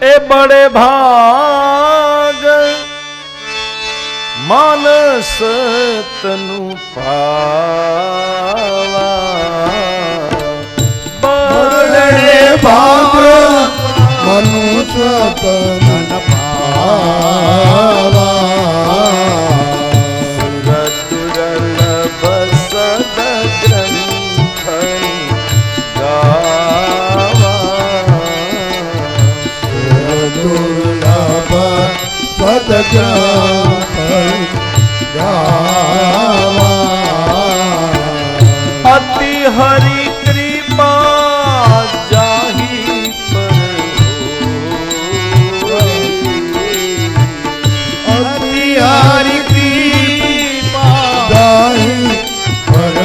એ બડે ભાગ માનસ તનું પાવા બડે ભાગ મનુષ્ય તન પાવા અતિ હરિ કૃપા જાહી અતિ હરિ કૃપા જાહી પર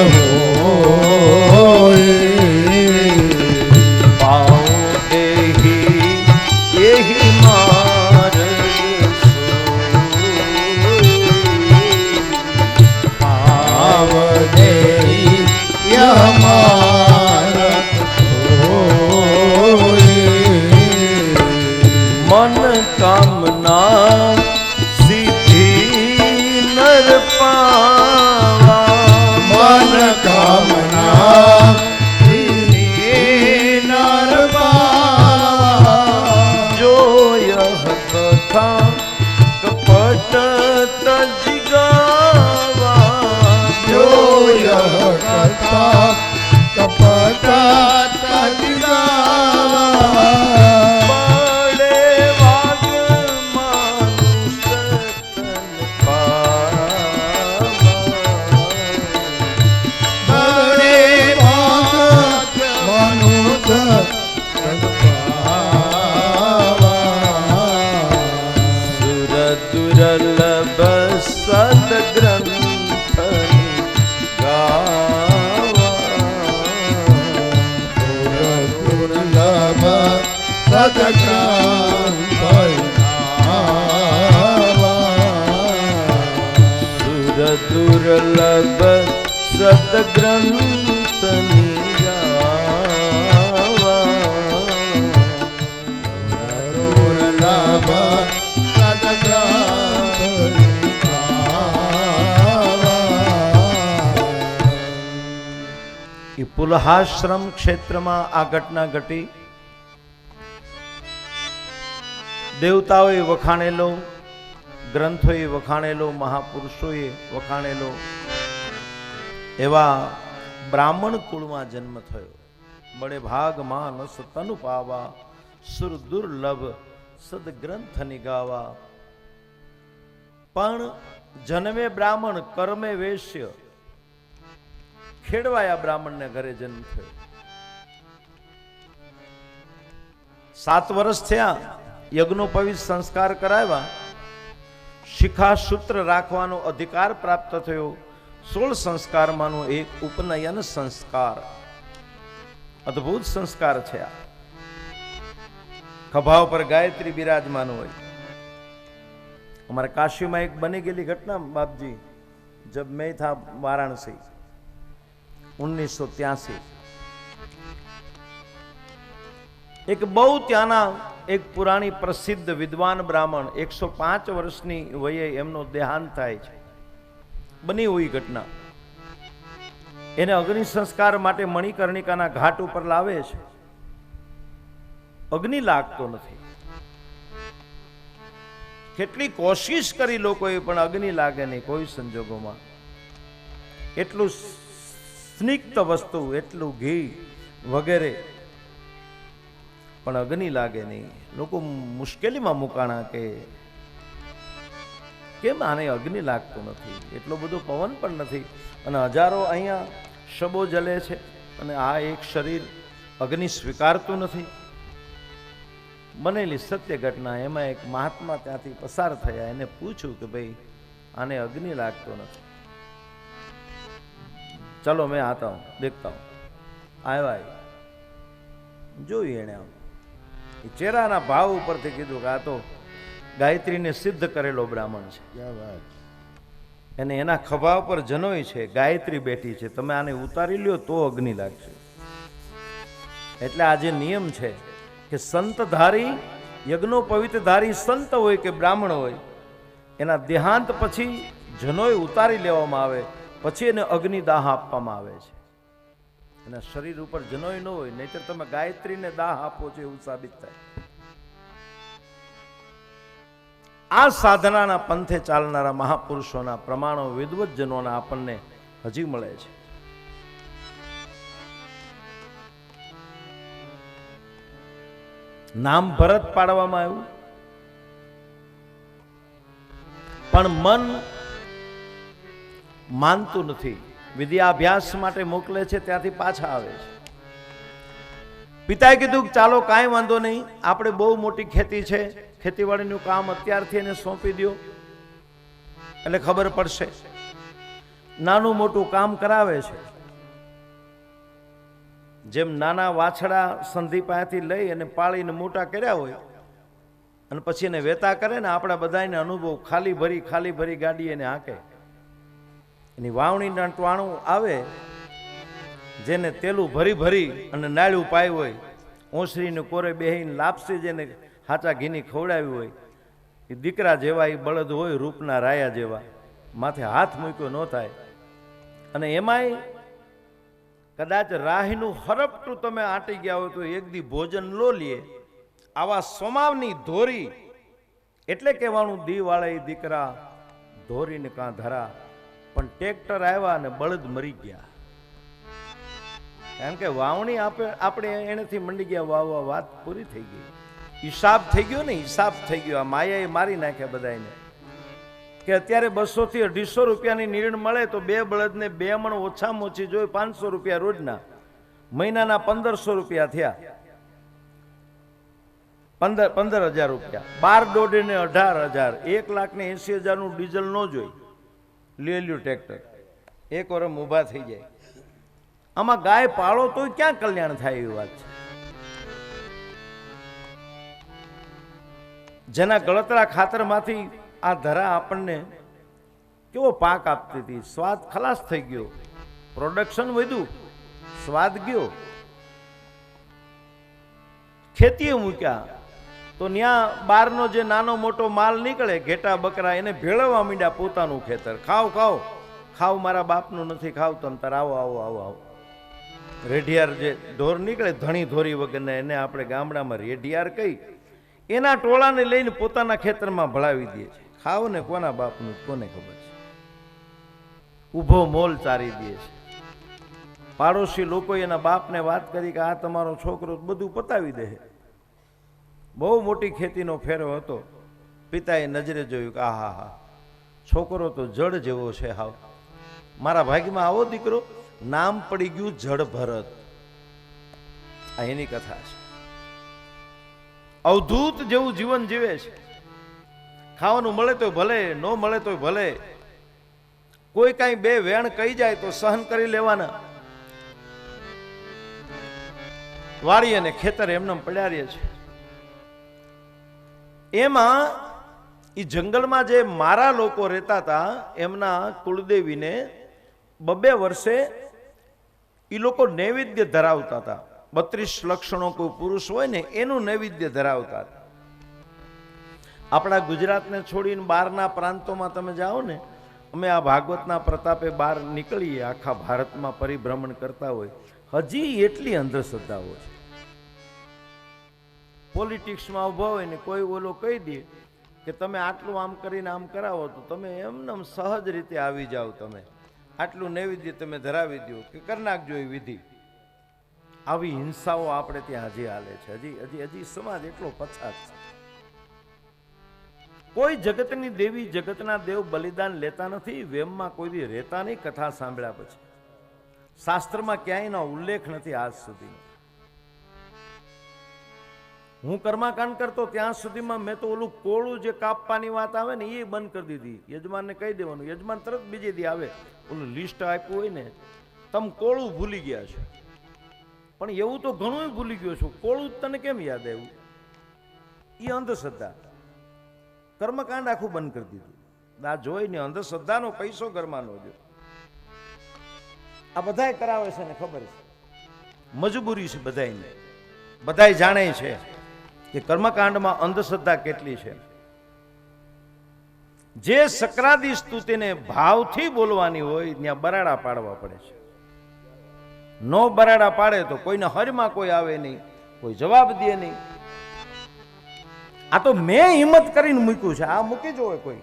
પાઓ દેહી એહી માર પાવ દેહી યમાર મન કામના સિદ્ધિ નર પાવા મન કામના નર પાવા જોય કથા કપટ તજગાવા જોય કથા કપટ તજગાવા બડે વાગ માનુષ તન પાવા બડે ભાગ મનુષ્ય તન પાવા સુર દુર્લભ સદગ્રંથની દુર્લભ દુર્લભ સદગ્રંથની દુર્લભ એ પુલહાશ્રમ ક્ષેત્રમાં આ ઘટના ઘટી. દેવતાઓએ વખાણેલો, ગ્રંથોએ વખાણેલો, મહાપુરુષોએ વખાણેલો એવા બ્રાહ્મણ કુળમાં જન્મ થયો. બડે ભાગ માનસ તનુ પાવા સુર દુર્લભ સદગ્રંથ નિગાવા. પણ જન્મે બ્રાહ્મણ કર્મે વેશ્ય, ખેડવાયા બ્રાહ્મણને ઘરે જન્મ થયો. 7 વર્ષ થયા, યજ્ઞોપવિત સંસ્કાર કરાવ્યા, શિખા સૂત્ર રાખવાનો અધિકાર પ્રાપ્ત થયો. 16 સંસ્કારમાંનો એક ઉપનયન સંસ્કાર, અદ્ભુત સંસ્કાર છે આ. ખભા ઉપર ગાયત્રી બિરાજમાન હોય. हमारे काशी में एक बनी गेली घटना बाप जी, जब मैं था वाराणसी 1983, एक बहु त्याना एक पुरानी प्रसिद्ध विद्वान ब्राह्मण 105 वर्षनी वये एमनो देहांत थाय छे. बनी हुई घटना. एने अग्नि संस्कार माटे मणिकर्णिकाना घाट उपर लावे छे. अग्नि लागतो नथी. કેટલી કોશિશ કરી લોકોએ પણ અગ્નિ લાગે નહીં કોઈ સંજોગોમાં. એટલું સ્નિગ્ધ વસ્તુ, એટલું ઘી વગેરે, પણ અગ્નિ લાગે નહીં. લોકો મુશ્કેલીમાં મુકાણા કે કેમ આને અગ્નિ લાગતો નથી, એટલો બધો પવન પણ નથી અને હજારો અહીંયા શબો જલે છે અને આ એક શરીર અગ્નિ સ્વીકારતું નથી. બનેલી સત્ય ઘટના. એમાં એક મહાત્મા ત્યાંથી પસાર થયા. એને પૂછ્યું કે ભાઈ આને અગ્નિ લાગતો નથી, ચલો મેં આતા હું દેખતા હું. આવ્યા, જોયું એને. એ ચહેરાના ભાવ ઉપરથી કીધું કે આ તો ગાયત્રીને સિદ્ધ કરેલો બ્રાહ્મણ છે. એને એના ખભા ઉપર જનોય છે, ગાયત્રી બેઠી છે. તમે આને ઉતારી લ્યો તો અગ્નિ લાગશે. એટલે આ જે નિયમ છે કે સંતધારી યજ્ઞો પવિત્રધારી સંત હોય કે બ્રાહ્મણ હોય, એના દેહાંત પછી જનોય ઉતારી લેવામાં આવે, પછી એને અગ્નિદાહ આપવામાં આવે છે. એના શરીર ઉપર જનોય ન હોય, નહીતર તમે ગાયત્રીને દાહ આપો છો એવું સાબિત થાય. આ સાધનાના પંથે ચાલનારા મહાપુરુષોના પ્રમાણો વિદ્વતજનોના આપણને હજી મળે છે. નામ ભરત પાડવામાં આવ્યું, પણ મન માનતું નથી. વિદ્યાભ્યાસ માટે મોકલે છે, ત્યાંથી પાછા આવે છે. પિતાએ કીધું કે ચાલો કાંઈ વાંધો નહીં, આપણે બહુ મોટી ખેતી છે, ખેતીવાડીનું કામ અત્યારથી એને સોંપી દો એટલે ખબર પડશે. નાનું મોટું કામ કરાવે છે. જેમ નાના વાછડા સંધિ પાસેથી લઈ અને પાળીને મોટા કર્યા હોય અને પછી એને વેતા કરે ને, આપણા બધાને અનુભવ, ખાલી ભરી ગાડી એને હાંકે. એની વાવણીના ટવાણું આવે, જેને તેલું ભરી અને નાળ્યું પાયું હોય, ઓસરીને કોરે બેહીને લાપસી જેને હાચા ઘીની ખવડાવી હોય, એ દીકરા જેવા એ બળદ હોય, રૂપના રાયા જેવા, માથે હાથ મૂક્યો ન થાય. અને એમાંય કદાચ રાહીનું હરપટું તમે આંટી ગયા હોય તો એક દી ભોજન લો લે. આવા સોમાવની ધોરી એટલે કહેવાનું, દી વાળે દીકરા ધોરીને કાં ધરા. પણ ટ્રેક્ટર આવ્યા અને બળદ મરી ગયા. કારણ કે વાવણી આપણે એનેથી મંડી ગયા વાવવા, વાત પૂરી થઈ ગઈ. હિસાબ થઈ ગયો ને, હિસાબ થઈ ગયો. આ માયાએ મારી નાખ્યા બધાને. કે અત્યારે 200 થી 250 રૂપિયાની નીણ મળે તો 2 બળદને 2 મણ ઓછામાં ઓછી જોઈ 500 રૂપિયા રોજના. મહિનાના 1500 રૂપિયા થયા, 15,000 રૂપિયા. 12 દોઢને 18,000, 1,80,000 નું ડીઝલ ન જોઈ લેલ્યું ટ્રેક્ટર. એક વર્ષ ઊભા થઈ જાય. આમાં ગાય પાળો તો ક્યાં કલ્યાણ થાય એવી વાત છે. જેના ગળતરા ખાતરમાંથી આ ધરા આપણને કેવો પાક આપતી હતી. સ્વાદ ખલાસ થઈ ગયો, પ્રોડક્શન વધ્યું, સ્વાદ ગયો. ખેતીએ મૂક્યા તો ત્યાં બહારનો જે નાનો મોટો માલ નીકળે, ઘેટા બકરા, એને ભેળવવા માંડ્યા પોતાનું ખેતર. ખાવ મારા બાપનું નથી, ખાવ તમ તાર, આવો. રેઢિયાર જે ઢોર નીકળે, ધણી ધોરી વગરના, એને આપણે ગામડામાં રેઢિયાર કહી, એના ટોળાને લઈને પોતાના ખેતરમાં ભળાવી દે છે. ખાવ ને કોના બાપનું કોને ખબર છે. ઊભો મોલ ચારી દે છે. પાડોશી લોકો એના બાપને વાત કરી કે આ તમારો છોકરો બધું પતાવી દે. બહુ મોટી ખેતીનો ફેરો હતો. પિતાએ નજરે જોયું કે આહા, છોકરો તો જડ જેવો છે. હાવ મારા ભાગ્યમાં આવો દીકરો. નામ પડી ગયું જડ ભરત. આ એની કથા છે. અવધૂત જેવું જીવન જીવે છે. ખાવાનું મળે તો ભલે, ન મળે તો ભલે. કોઈ કઈ 2 વેણ કહી જાય તો સહન કરી લેવાના. વાડી અને ખેતર એમને પડ્યા રહે છે. એમાં એ જંગલમાં જે મારા લોકો રહેતા હતા, એમના કુળદેવીને 2 વર્ષે એ લોકો નૈવેદ્ય ધરાવતા હતા. 32 લક્ષણો કોઈ પુરુષ હોય ને એનું નૈવેદ્ય ધરાવતા હતા. આપણા ગુજરાતને છોડીને બહારના પ્રાંતોમાં તમે જાઓ ને, અમે આ ભાગવતના પ્રતાપે બહાર નીકળીએ, આખા ભારતમાં પરિભ્રમણ કરતા હોય, હજી એટલી અંધશ્રદ્ધાઓ છે. પોલિટિક્સમાં ઉભા હોય ને કોઈ ઓલો કહી દે કે તમે આટલું આમ કરીને આમ કરાવો તો તમે એમને સહજ રીતે આવી જાઓ, તમે આટલું નૈવેદ્ય તમે ધરાવી દો કે કરી નાખજો એ વિધિ. આવી હિંસાઓ આપણે ત્યાં હજી હાલે છે. હજી સમાજ એટલો પછાત છે. કોઈ જગતની દેવી, જગતના દેવ બલિદાન લેતા નથી. વેમમાં કોઈ દી રહેતા નહીં. કથા સાંભળ્યા પછી શાસ્ત્રમાં ક્યાંય નો ઉલ્લેખ નથી આજ સુધી. હું કર્માકાંડ કરતો ત્યાં સુધીમાં મેં તો ઓલું કોળું જે કાપવાની વાત આવે ને એ બંધ કરી દીધી. યજમાનને કહી દેવાનું, યજમાન તરત બીજે દી આવે. ઓલું લિસ્ટ આપ્યું હોય ને, તમે કોળું ભૂલી ગયા છો. પણ એવું તો ઘણું ભૂલી ગયો છું. કોળું તને કેમ યાદ આવ્યું? એ અંધશ્રદ્ધા. કર્મકાંડ આખું બંધ કરી દીધું. આ જોઈને અંધશ્રદ્ધાનો પૈસો ઘરમાં નો જો. આ બધાય કરાવે છે ને ખબર છે. મજબૂરી છે બધાયને, બધાય જાણે છે. કે કર્મકાંડમાં અંધશ્રદ્ધા કેટલી છે. જે સક્રાદી સ્તુતિને ભાવથી બોલવાની હોય ત્યાં બરાડા પાડવા પડે છે. નો બરાડા પાડે તો કોઈને હરમાં કોઈ આવે નહીં, કોઈ જવાબ દે નહીં. આ તો મેં હિંમત કરીને મૂક્યું છે, આ મૂકી જોવે કોઈ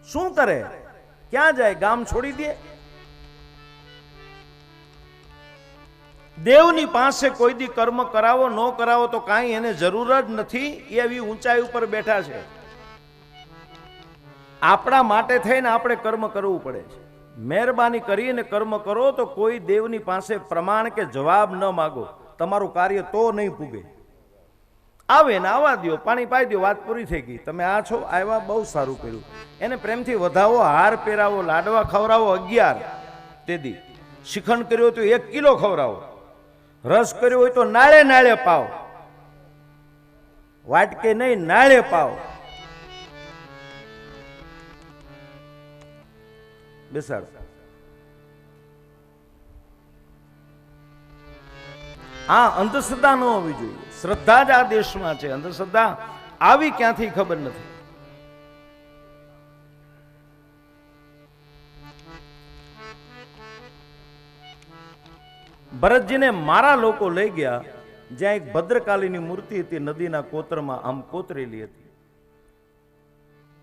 શું કરે, ક્યાં જાય, ગામ છોડી દે. દેવની પાસે કોઈ દી કર્મ કરાવો ન કરાવો તો કાંઈ એને જરૂર જ નથી. એવી ઊંચાઈ ઉપર બેઠા છે. આપણા માટે થઈને આપણે કર્મ કરવું પડે છે. મહેરબાની કરીને કર્મ કરો તો કોઈ દેવની પાસે પ્રમાણ કે જવાબ ન માગો, તમારું કાર્ય તો નહીં પૂગે. આવે ને આવવા દો, પાણી પાઈ દો, વાત પૂરી થઈ ગઈ. તમે આ છો, આવ્યા, બહુ સારું કર્યું. એને પ્રેમથી વધાવો, હાર પહેરાવો, લાડવા ખવડાવો 11 તેદી. શિખંડ કર્યો તો 1 કિલો ખવડાવો. રસ કર્યો હોય તો નાળે નાળે પાવ, વાટકે નહીં નાળે પાવ. બેસાડ. આ અંધશ્રદ્ધા ન હોવી જોઈએ. શ્રદ્ધા જ આ દેશમાં છે. અંધશ્રદ્ધા આવી ક્યાંથી ખબર નથી. ભરતજીને મારા લોકો લઈ ગયા જ્યાં એક ભદ્રકાલીની મૂર્તિ હતી, નદીના કોતરમાં આમ કોતરેલી હતી.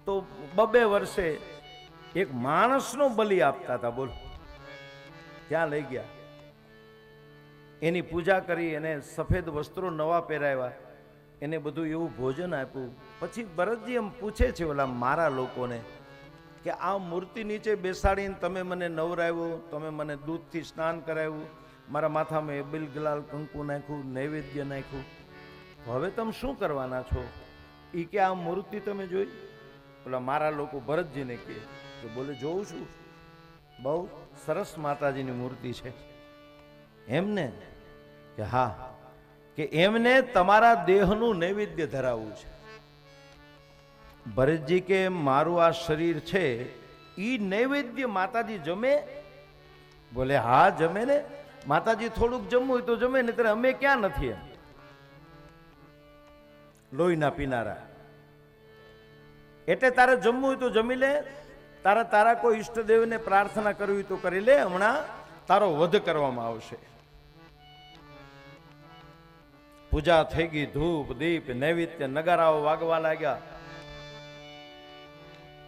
તો 2 વર્ષે એક માણસનો બલિ આપતા હતા. બોલ, ત્યાં લઈ ગયા, એની પૂજા કરી, એને સફેદ વસ્ત્રો નવા પહેરાવ્યા, એને બધું એવું ભોજન આપ્યું. પછી ભરતજી એમ પૂછે છે ઓલા મારા લોકોને કે આ મૂર્તિ નીચે બેસાડીને તમે મને નવરાવ્યો, તમે મને દૂધથી સ્નાન કરાવ્યું, મારા માથામાં એબિલ ગલાલ કંકુ નાખ્યું, નૈવેદ્ય નાખ્યું, હવે તમે શું કરવાના છો? એ કે આ મૂર્તિ તમે જોઈ? ઓલા મારા લોકો ભરતજીને કહે તો બોલે જોઉં છું, બહુ સરસ માતાજીની મૂર્તિ છે. એમને કે હા, કે એમને તમારા દેહનું નૈવેદ્ય ધરાવવું છે. ભરતજી કે મારું આ શરીર છે ઈ નૈવેદ્ય માતાજી જમે? બોલે હા જમે ને. માતાજી થોડુંક જમવું હોય તો જમે, ને ત્યારે અમે ક્યાં નથી એમ લોહીના પીનારા. એટલે તારે જમવું હોય તો જમી લે, તારા કોઈ ઈષ્ટદેવને પ્રાર્થના કરવી હોય તો કરી લે, હમણાં તારો વધ કરવામાં આવશે. પૂજા થઈ ગઈ, ધૂપ દીપ નૈવેદ્ય નગારાઓ વાગવા લાગ્યા.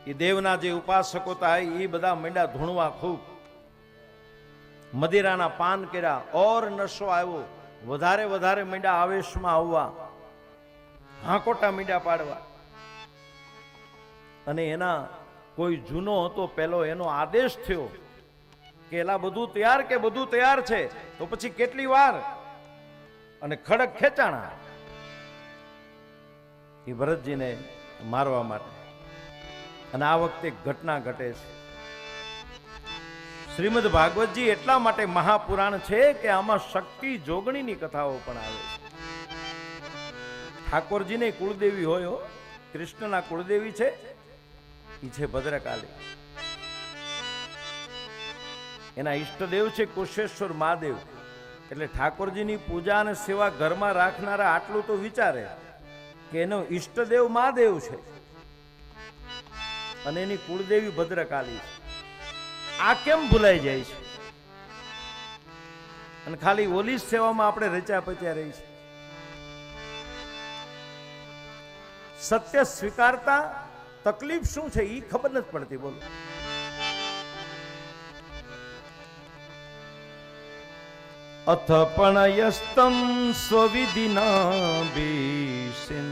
એ દેવના જે ઉપાસકો હતા એ બધા મંડ્યા ધૂણવા ખૂબ. મદિરાના પાન કર્યા, ઓર નશો આવ્યો, વધારે મંડ્યા આવેશમાં આવવા, હાંકોટા મંડ્યા પાડવા. અને એના કોઈ જૂનો હતો પેલો, એનો આદેશ થયો કે એલા બધું તૈયાર, કે બધું તૈયાર છે તો પછી કેટલી વાર? અને ખડક ખેંચાણા એ ભરતજીને મારવા માટે. અને આ વખતે ઘટના ઘટે છે. શ્રીમદ ભાગવતજી એટલા માટે મહાપુરાણ છે કે આમાં શક્તિ જોગણીની કથાઓ પણ આવે છે. ઠાકોરજીને કુળદેવી હોય, કૃષ્ણના કુળદેવી છે એ છે ભદ્રકાલી. એના ઈષ્ટદેવ છે કુશેશ્વર મહાદેવ. એટલે ઠાકોરજીની પૂજા અને સેવા ઘરમાં રાખનારા આટલું તો વિચારે કે એનો ઈષ્ટદેવ મહાદેવ છે અને એની કુળદેવી ભદ્રકાલી છે. આ કેમ ભૂલાઈ જાય છે? અને ખાલી ઓલી સેવામાં આપણે રચ્યા પચ્યા રહી છે. સત્ય સ્વીકારતા તકલીફ શું છે એ ખબર નથી પડતી. બોલો, અથ પણયસ્તમ સ્વવિધિના ભીષિંચ્યા.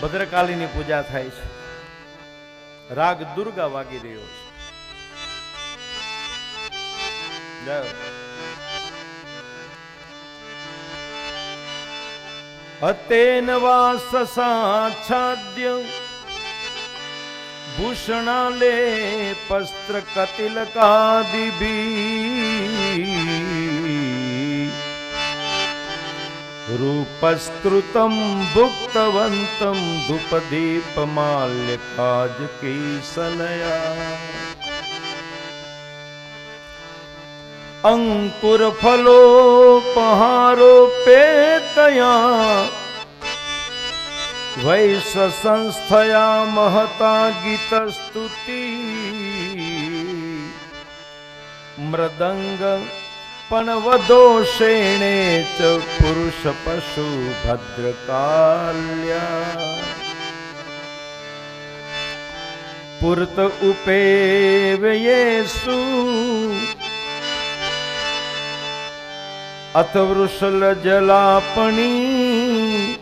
ભદ્રકાલીની પૂજા થાય છે, રાગ દુર્ગા વાગી રહ્યો છે. અતેન વાસસાચ્છાદ્ય ભૂષણાલે પસ્ત્ર કતિલકાદિભી રૂપસ્કૃતમ ભુક્તવંતમ ધૂપદીપમાલ્યકાજ કેસનયા અંકુર ફલોપહારોપે વૈશ્વ સંસ્થયા મહતા ગીત સ્તુતિ મૃદંગ પણ વદોષેણે ચ પુરુષ પશુ ભદ્રકાલ્યા પુરત ઉપેવયેસુ અથ વૃષલ જલાપણી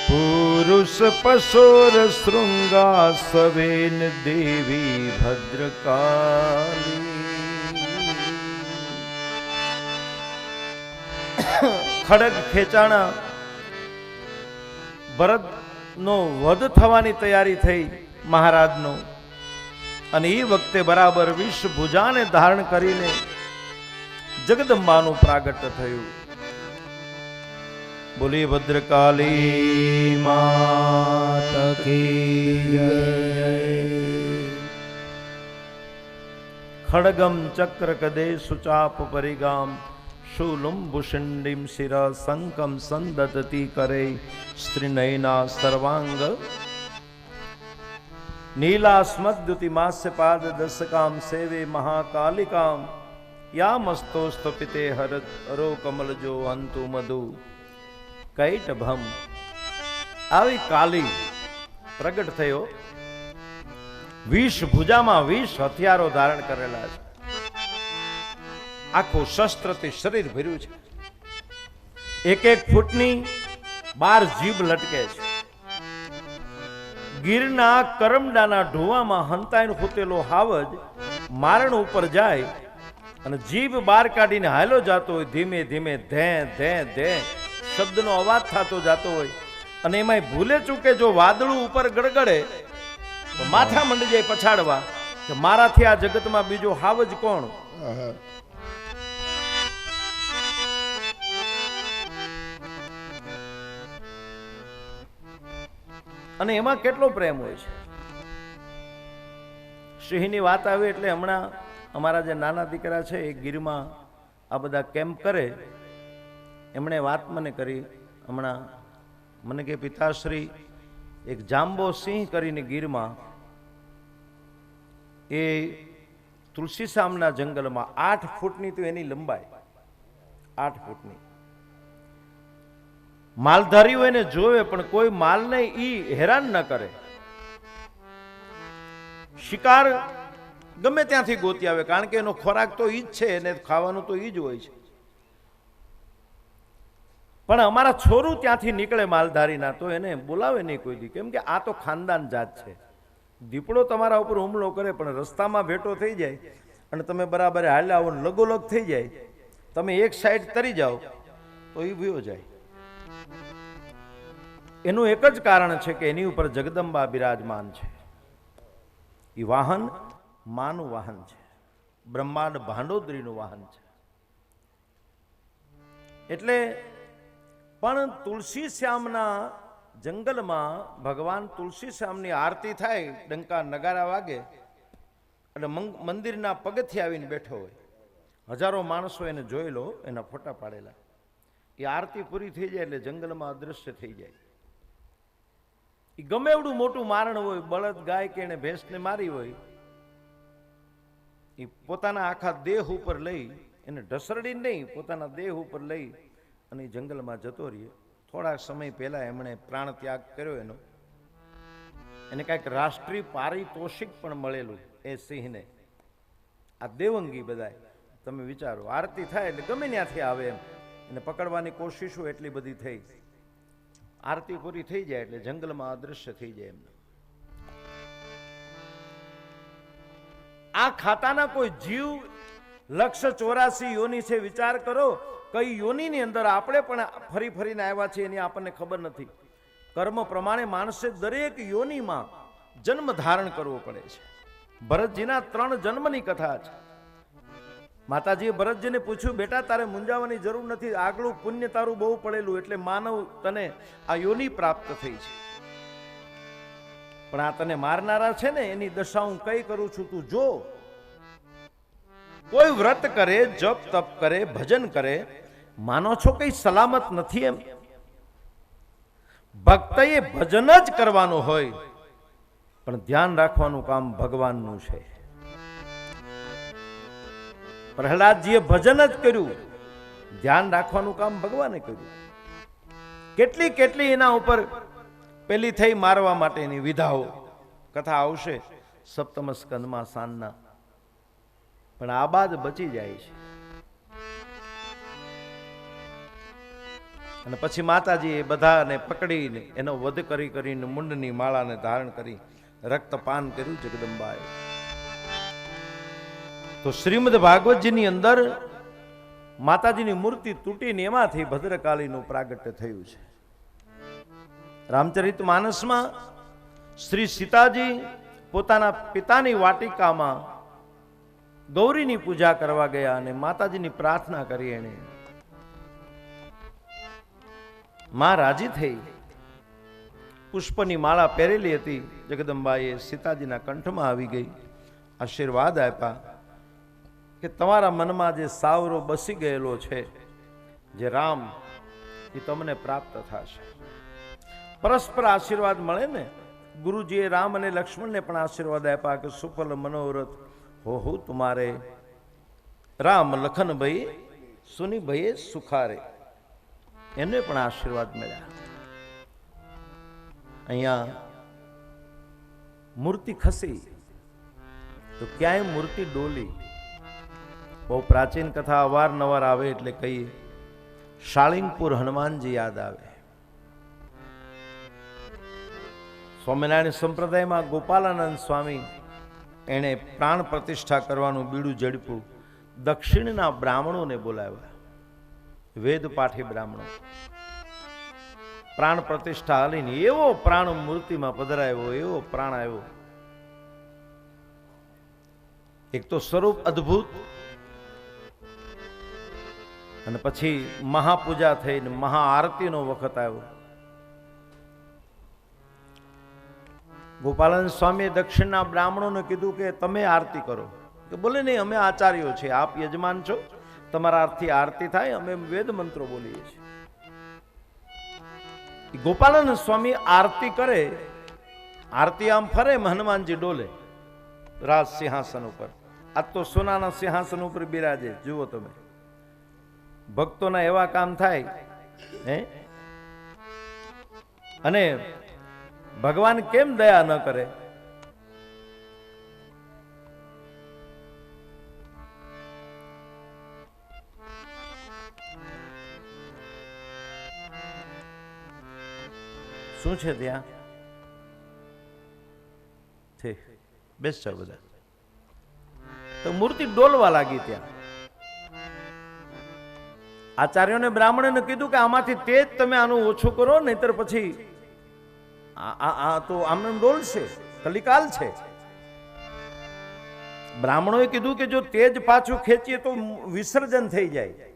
પુરુષ પશોર શૃંગા સવેન દેવી ભદ્રકાલી. ખડગ ખેંચાણા ભરતનો વધ થવાની તૈયારી થઈ મહારાજનો, અને એ વખતે બરાબર વિષ ભુજાને ધારણ કરીને જગદંબાનું પ્રાગટ્ય થયું. બોલી ભદ્રકાલી માત કી જય. ખડગમ ચક્ર કદે સુચાપ પરિગામ શૂલુંબુષિંડીમ શિરા સંકમ સંદતતી કરે સ્ત્રીનયના સર્વાંગ નીલા સ્મદ્યુતિ માસ્ય પાદ દસકામ સેવે મહાકાલિકામ યા મસ્તોસ્ત પિતે હરત અરો કમલજો હંતુ મધુ કૈટભમ. આવી કાલી પ્રગટ થયો, 20 ભુજામાં 20 હથિયારો ધારણ કરેલા છે, આખું શસ્ત્રથી શરીર ભર્યું છે, એક એક ફૂટની 12 જીભ લટકે છે. ગીરના કરમડાના ઢોવામાં હંતાઈને ફૂટેલો હાવજ મારણ ઉપર જાય અને જીભ બહાર કાઢીને હાલો જાતો હોય, ધીમે ધીમે ધે ધે ધે શબ્દનો અવાજ થતો જતો હોય, અને એમાં ભૂલે ચૂકે જો વાદળું ઉપર ગડગડે તો માથા મંડી જાય પછાડવા કે મારાથી આ જગતમાં બીજો હાવજ કોણ. અને એમાં કેટલો પ્રેમ હોય છે. સિંહની વાત આવે એટલે હમણાં અમારા જે નાના દીકરા છે એ ગીરમાં આ બધા કેમ્પ કરે, એમણે વાત મને કરી હમણાં, મને કે પિતાશ્રી એક જાંબો સિંહ કરીને ગીરમાં, એ તુલસીશામના જંગલમાં 8 ફૂટની તો એની લંબાઈ, 8 ફૂટની. માલધારીઓ એને જોવે પણ કોઈ માલને ઈ હેરાન ન કરે. શિકાર ગમે ત્યાંથી ગોતી આવે, કારણ કે એનો ખોરાક તો ઈ જ છે, એને ખાવાનું તો ઈ જ હોય છે. પણ અમારા છોરું ત્યાંથી નીકળે માલધારીના તો એને બોલાવે નહીં કોઈ દી, કેમ કે આ તો ખાનદાન જાત છે. દીપડો તમારા ઉપર હુમલો કરે પણ રસ્તામાં ભેટો થઈ જાય અને તમે બરાબર હાલ્યા આવો લગોલગ થઈ જાય, તમે એક સાઈડ તરી જાઓ તો એ ભયો જાય. એનું એક જ કારણ છે કે એની ઉપર જગદંબા બિરાજમાન છે. એ વાહન માનું વાહન છે, બ્રહ્માંડ ભાંડોદરીનું વાહન છે. એટલે પણ તુલસી શ્યામના જંગલમાં ભગવાન તુલસી શ્યામની આરતી થાય, ડંકા નગારા વાગે એટલે મંદિરના પગથિયે આવીને બેઠો હોય, હજારો માણસો એને જોઈ લો, એના ફોટા પાડેલા. એ આરતી પૂરી થઈ જાય એટલે જંગલમાં અદૃશ્ય થઈ જાય. એ ગમે એવડું મોટું મારણ હોય, બળદ ગાય કે એને ભેંસને મારી હોય, એ પોતાના આખા દેહ ઉપર લઈ, એને ઢસરડી નહીં, પોતાના દેહ ઉપર લઈ અને જંગલમાં જતો રહીએ. થોડા સમય પહેલા એમણે પ્રાણ ત્યાગ કર્યો એનો, એને કાંઈક રાષ્ટ્રીય પારિતોષિક પણ મળેલું એ સિંહને. આ દેવંગી બધા તમે વિચારો, આરતી થાય એટલે ગમે ત્યાંથી આવે એમ, એને પકડવાની કોશિશો એટલી બધી થઈ. આરતી પૂરી થઈ જાય એટલે જંગલમાં અદૃશ્ય થઈ જાય એમને. આ ખાતાના કોઈ જીવ 184 યોની છે. વિચાર કરો કઈ યોનીની અંદર આપણે પણ ફરી ફરીને આવ્યા છીએ એની આપણને ખબર નથી. કર્મ પ્રમાણે માણસે દરેક યોનીમાં જન્મ ધારણ કરવો પડે છે. ભરતજીના 3 જન્મની કથા છે. માતાજીએ ભરતજીને પૂછ્યું, બેટા તારે મૂંઝાવાની જરૂર નથી, આગલું પુણ્ય તારું બહુ પડેલું એટલે માનવ તને આ યોની પ્રાપ્ત થઈ છે, પણ આ તને મારનારા છે ને એની દશા હું કઈ કરું છું તું જો. કોઈ વ્રત કરે, જપ તપ કરે, ભજન કરે, માનો છો કઈ સલામત નથી એમ? ભક્તએ ભજન જ કરવાનું હોય, પણ ધ્યાન રાખવાનું કામ ભગવાનનું છે. પ્રહલાદજીએ ભજન જ કર્યું, ધ્યાન રાખવાનું કામ ભગવાને કર્યું. કેટલી કેટલી એના ઉપર પેલી થઈ મારવા માટેની વિધાઓ, કથા આવશે સપ્તમ સ્કંદમાં સાંજના. પણ આ બાદ બચી જાય છે. અને પછી માતાજીએ બધાને પકડીને એનો વધ કરી કરીને મુંડની માળાને ધારણ કરી રક્તપાન કર્યું જગદંબાએ. તો શ્રીમદ ભાગવતજીની અંદર માતાજીની મૂર્તિ તૂટીને એમાંથી ભદ્રકાલીનું પ્રાગટ્ય થયું છે. રામચરિત માનસમાં શ્રી સીતાજી પોતાના પિતાની વાટિકામાં ગૌરીની પૂજા કરવા ગયા અને માતાજીની પ્રાર્થના કરી. એને માં રાજી થઈ, પુષ્પની માળા પહેરેલી હતી. જગદંબાએ સીતાજીના કંઠમાં આવી ગઈ, આશીર્વાદ આપ્યા કે તમારા મનમાં જે સાવરો બસી ગયેલો છે, જે રામ, એ તમને પ્રાપ્ત થશે. પરસ્પર આશીર્વાદ મળે ને. ગુરુજીએ રામ અને લક્ષ્મણને પણ આશીર્વાદ આપ્યા કે સુફલ મનોરથ હો તુમારે, રામ લખન ભાઈ સુની ભાઈ સુખારે. એમને પણ આશીર્વાદ મળ્યા. અહીંયા મૂર્તિ ખસી તો ક્યાંય મૂર્તિ ડોલી. બહુ પ્રાચીન કથા અવારનવાર આવે એટલે કહીએ. શાળિંગપુર હનુમાનજી યાદ આવે. સ્વામિનારાયણ સંપ્રદાયમાં ગોપાલાનંદ સ્વામી એણે પ્રાણ પ્રતિષ્ઠા કરવાનું બીડું ઝડપ્યું. દક્ષિણના બ્રાહ્મણોને બોલાવ્યા, વેદ પાઠી બ્રાહ્મણો. પ્રાણ પ્રતિષ્ઠા હાલીને એવો પ્રાણ મૂર્તિમાં પધરાયો, એવો પ્રાણ આવ્યો. એક તો સ્વરૂપ અદ્ભુત, અને પછી મહાપૂજા થઈને મહાઆરતીનો વખત આવ્યો. ગોપાલન સ્વામીએ દક્ષિણના બ્રાહ્મણોને કીધું કે તમે આરતી કરો. તો બોલે નહીં, અમે આચાર્યો છે, આપ યજમાન છો, તમારા આરતી આરતી થાય, અમે વેદ મંત્રો બોલીએ છીએ. ગોપાલન સ્વામી આરતી કરે, આરતી આમ ફરે, હનુમાનજી ડોલે રાજ સિંહાસન ઉપર. આ તો સોનાના સિંહાસન ઉપર બિરાજે. જુઓ તમે, ભક્તોના એવા કામ થાય હે. અને ભગવાન કેમ દયા ન કરે? શું છે ત્યાં? બેસ છો બધા. તો મૂર્તિ ડોલવા લાગી. ત્યાં આચાર્યોને બ્રાહ્મણને કીધું કે આમાંથી તેજ તમે આનું ઓછું કરો, નહીતર પછી આ તો આમને ડોલશે, કલિકાલ છે. બ્રાહ્મણોએ કીધું કે જો તેજ પાછું ખેંચીએ તો વિસર્જન થઈ જાય,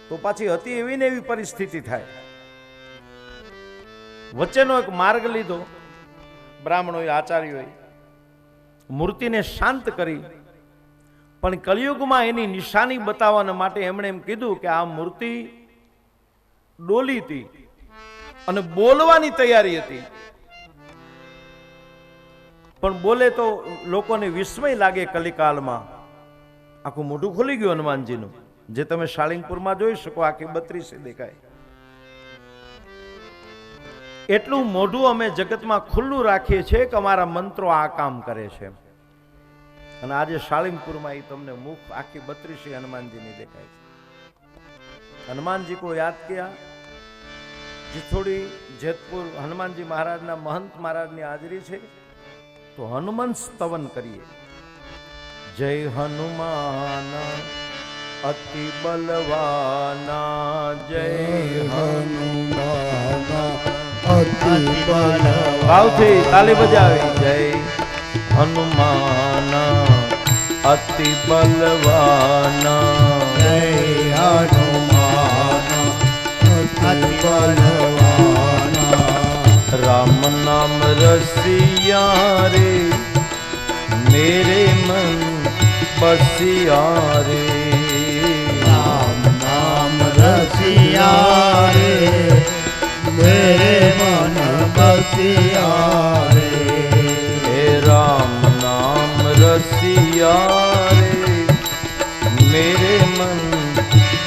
તો પાછી હતી એવી ને એવી પરિસ્થિતિ થાય. વચ્ચેનો એક માર્ગ લીધો બ્રાહ્મણોએ, આચાર્યોએ. મૂર્તિને શાંત કરી, પણ કલિયુગમાં એની નિશાની બતાવવા માટે એમણે એમ કીધું કે આ મૂર્તિ ડોલી હતી અને બોલવાની તૈયારી હતી, પણ બોલે તો લોકોને વિસ્મય લાગે. કલિકાલમાં આખું મોઢું ખોલી ગયું હનુમાનજીનું, જે તમે શાળિંગપુરમાં જોઈ શકો, આખી 32 દેખાય. એટલું મોઢું અમે જગતમાં ખુલ્લું રાખીએ છીએ કે અમારા મંત્રો આ કામ કરે છે. અને આજે શાળિંગપુરમાં તમને મુખ આખી 32 હનુમાનજીની દેખાય છે. હનુમાનજી को याद किया, जिथोड़ी जेतपुर हनुमानजी महाराजना महंत महाराजनी हाजरी है, तो हनुमान स्तवन करिए. जय हनुमान अति बलवाना, जय હનુમાન અતિ બલવાન. ભાવથી તાલી બજાવી. જય હનુમાન અતિ બલવાના, જય હનુમાન અતિ બલવાના. राम नाम रसिया रे, मेरे मन बसिया रे. રામ નામ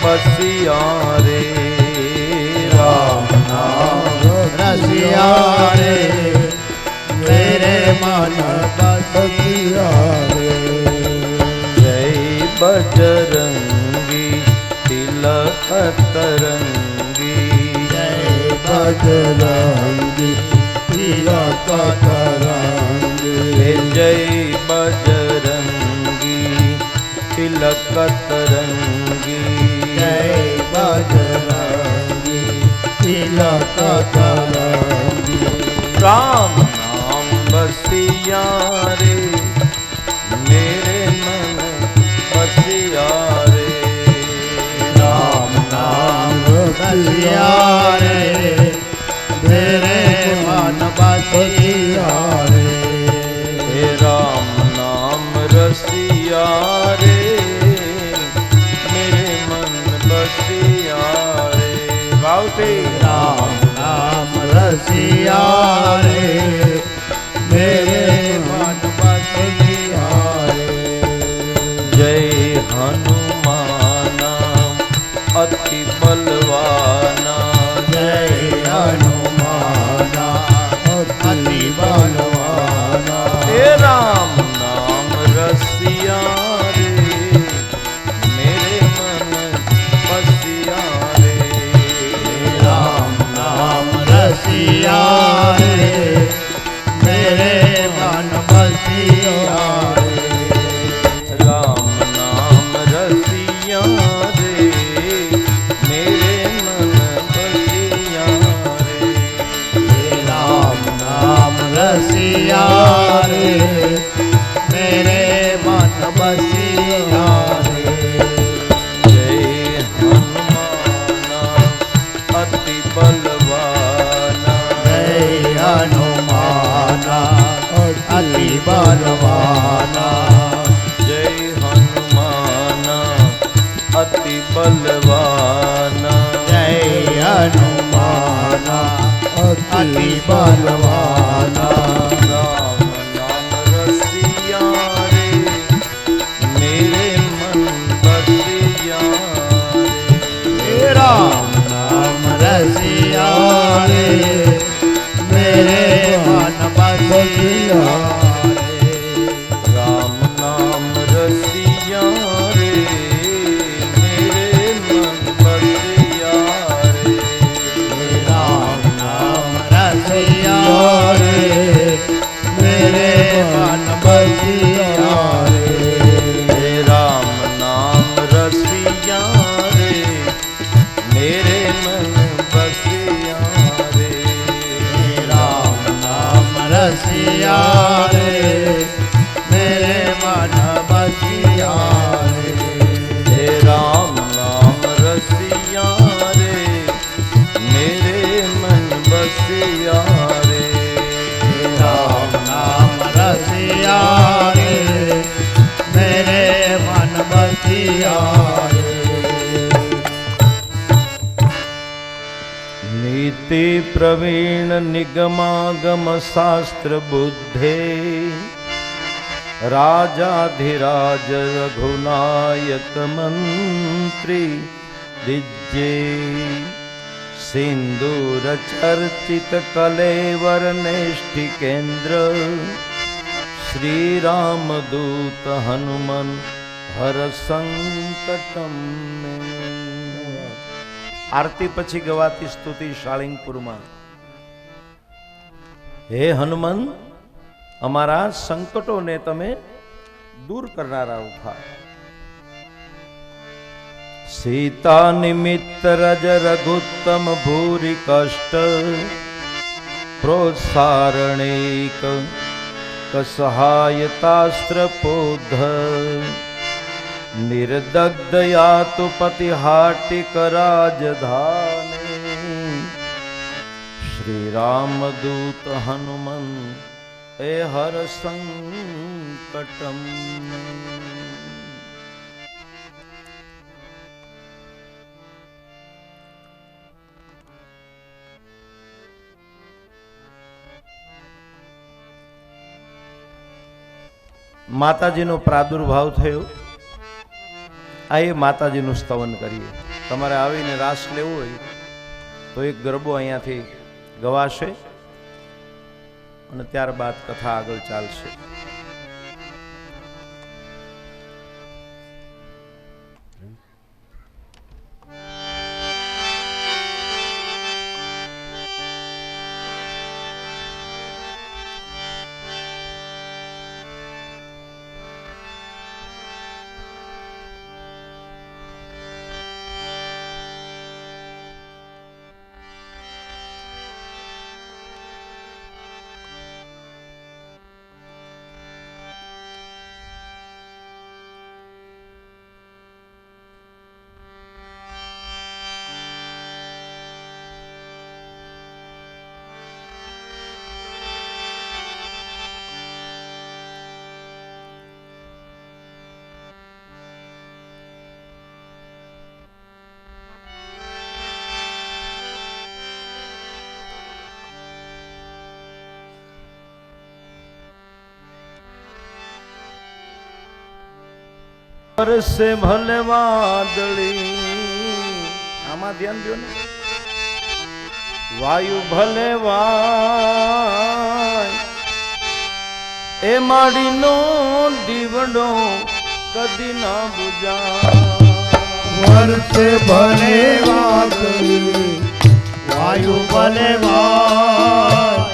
बसिया रे राम नाम रसिया रे मेरे मन बसिया रे जय बजरंगी तिलक तरंगी जय बजरंगी तिलक तरंगी जय बजरंगी तिलक तरंगी जय बजरंगी तिलक तरंगी राम नाम बसिया रे मेरे मन बसिया रे राम नाम बसिया रे मेरे मन बसिया रे हे राम नाम रसिया रे मेरे मन बसिया रे गाउते राम नाम रसिया रे मेरे मन बसिया रे जय हनुमाना अति बलवाना जय हनुमाना अति बलवाना हे राम नाम रसिया रे मेरे मन बसिया रे राम नाम रसिया रे मेरे मन बसिया रे राम नाम रसिया रे मेरे मन बसिया रे राम नाम रसिया रे मेरे मन बसिया रे जय हनुमाना अति बलवाना जय हनुमाना अति बलवाना जय हनुमाना अति बलवाना जय हनुमाना अति बलवाना राम नाम रसिया रे मेरे मन बसिया रे राम नाम रसिया रे मेरे मन बसिया रे राम नाम रसिया रे मेरे मन बसिया रे राम नाम रसिया रे मेरे मन बसिया रे हे राम नाम रसिया रे मेरे मन बसिया रे राम नाम रसिया रे मेरे मन बसिया रे हे राम नाम रसिया रे मेरे मन बसिया रे राम नाम रसिया रे मेरे मन बसिया रे नीति प्रवीण निगमागम शास्त्र बुद्धे राजाधिराज रघुनायक मंत्री दिज्जे सिंदूर चर्चित कलेवर नेष्टि केंद्र श्री राम दूत हनुमन हर संकटम में। आरती પછી ગવાતી સ્તુતિ શાળિંગપુરમાં હે હનુમન અમારા સંકટોને તમે દૂર કરનારા ઉઠા सीता निमित्त रज रघुत्तम भूरि कष्ट प्रोत्सारणेक कसहायतास्त्र पोध निर्दग्ध यातु पतिहाटिक राजधानी श्री राम दूत हनुमन ए हर संकटम। માતાજીનો પ્રાદુર્ભાવ થયો આ એ માતાજીનું સ્તવન કરીએ. તમારે આવીને રાસ લેવો હોય તો એક ગરબો અહીંયાથી ગવાશે અને ત્યારબાદ કથા આગળ ચાલશે. વરસે ભલે વાદળી, આમાં ધ્યાન દો ને. વાયુ ભલે વાય, એ માડીનો દીવડો કદી ના બુજા. વરસે ભલે વાદળી, વાયુ ભલે વાય,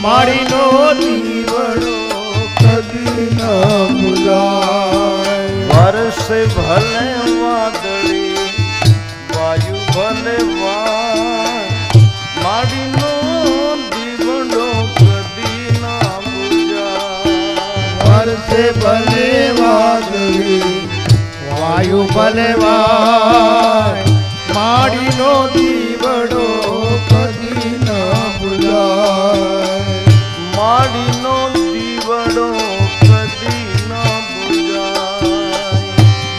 માડીનો દીવડો કદી ન બુજાય. વરસે ભલે વાદળી, વાયુ ભલે વાય, માડીનો દીવડો કદી ના બુજાય. વરસે ભલે વાદળી, વાયુ ભલે વાય, માડીનો દીવડો કદી ન બુજાય. માડીનો દીવડો કદી ના બુજાય.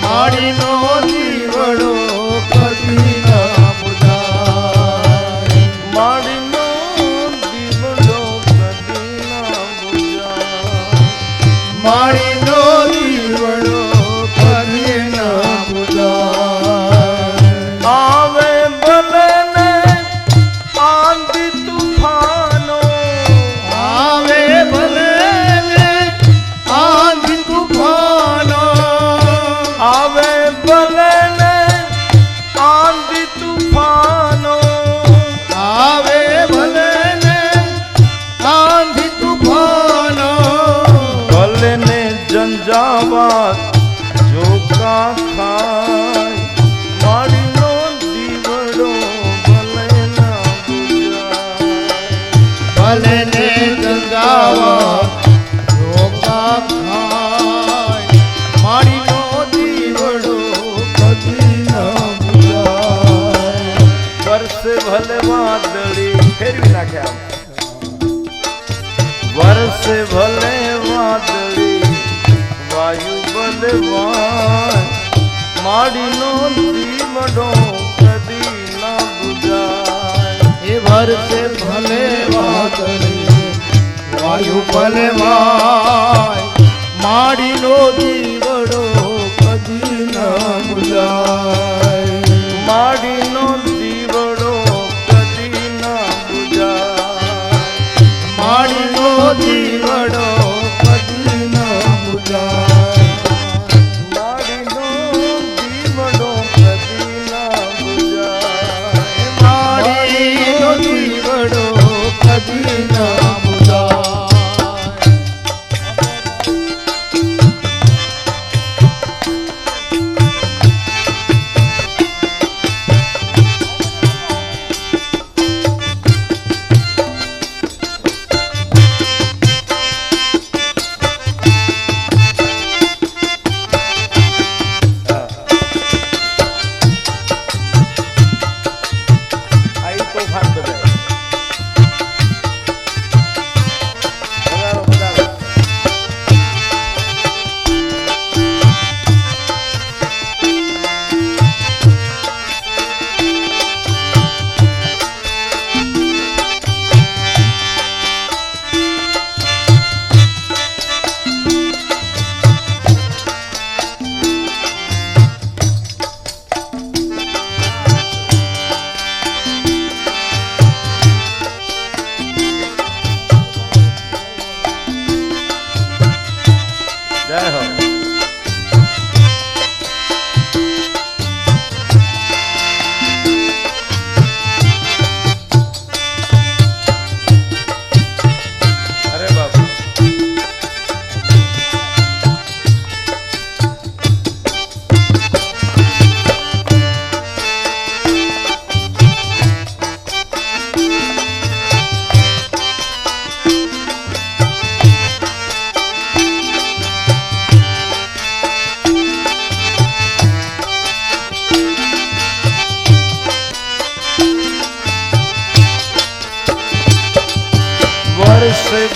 માડીનો દીવડો કદી ન બુજાય. માડીનો દીવડો કદી ના બુજાય. માડીનો દીવડો કદી ન બુજાય. આવે ભલે ને આંધી તુફાનો, આવે ભલે ને આંધી તુફાનો, આવે ભલે ને આંધી તુફાનો, આવે ભલે ને આંધી તુફાનો, ભલે ને ઝંઝાવાત જોકા ખાય, માડીનો દીવડો ભલે ના બુજાય. ભલે ને ગંગાવા રોકા ખાય, માડીનો દીવડો કદી ન બુજાય. વરસે ભલે વાદળી, ફેરવી નાખ્યા. વરસે ભલે વાદળી, વાયુ ભલે વાય, માડીનો દીવડો કદી ના બુજાય. એ વર્ષે ભલે વાદળી, વાયુ ભલે વાય, માડીનો દીવડો કદી ન બુજાય. માડીનો દીવડો કદી ના બુજાય. માડીનો દીવડો કદી ન બુજાય. માડીનો દીવડો કદી ના બુજાય. માડીનો દીવડો કદી ન બુજાય.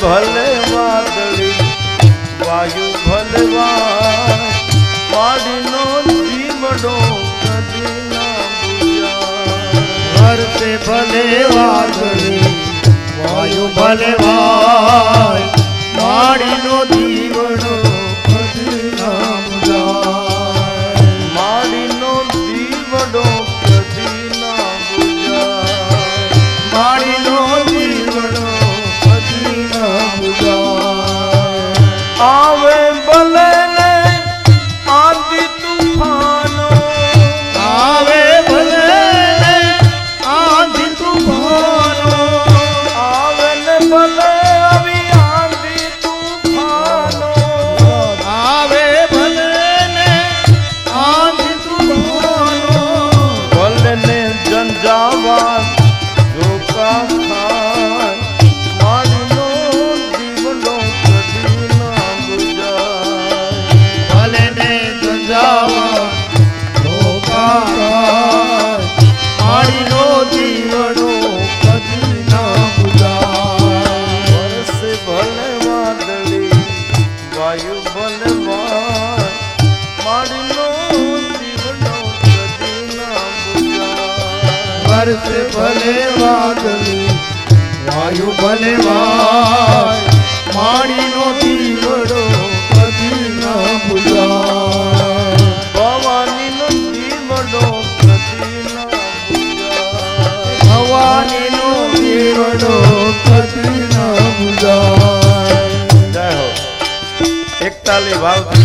ભલે વાદળી વાયુ ભલે વાય માડીનો દીવડો કદી ના બુજાય વરસે ભલે વાદળી વાયુ ભલે વાય માડીનો દીવડો કદી ના બુજાય માડીનો દીવડો કદી ના બુજાય માડીનો દીવડો કદી ના બુજાય આવે ભલે ને આદિ તુફાનો આવે ભલે ને આંધી તુફાનો આવે ને ભલે આવી આંધી તુફાનો આવે ભલે ને આંધી તુફાનો ભલે ને જંજાવાત જોકા ખાય માડીનો દીવડો કદી ના બુજાય ભલે ને ગંજાવા ધોકા માડીનો દીવડો કદી ના બુજાય વરસે ભલે વાદળી વાયુ ભલે વાય માડીનો દીવડો કદી ના બુજાય વરસે ભલે વાદળી વાયુ ભલે વાય માડીનો દીવડો કદી ના બુજાય ભવાનીનો દીવડો કદી ના બુજાય ભવાનીનો દીવડો કદી ના બુજાય જય હો એકતાલી ભાવથી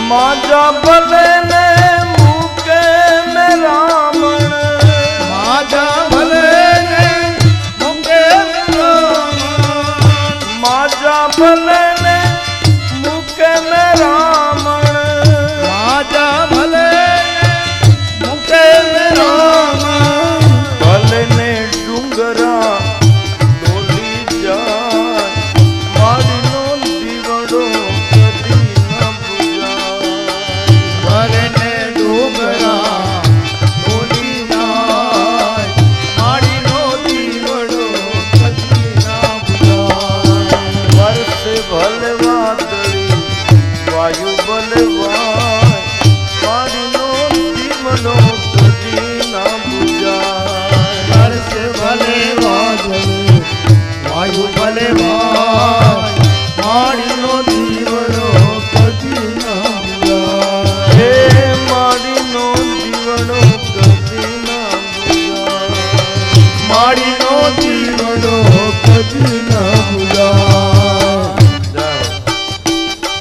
માજા ભલે ને મૂકે ને રાવણ માજા ભલે ને મુકે રામ માજા ભલે ને મૂકે ને રાવણ રાજા ભલે મુકે રામ ભલે ને ડુંગરા ડોલી જાય માડીનો દીવડો કદી ના બુજાય ભલે ને ડુંગરા ડોલી જાય માડીનો દીવડો કદી ના બુજાય વરસે ભલે વાદળી વાયુ ભલે વાય માડીનો દીવડો કદી ના બુજાય વરસે ભલે વાદળી વાયુ ભલે વાય માડીનો દીવડો કદી ના બુજાય હે માડીનો દીવડો કદી ના બુજાય માડીનો દીવડો કદી ના બુજાય જય હો.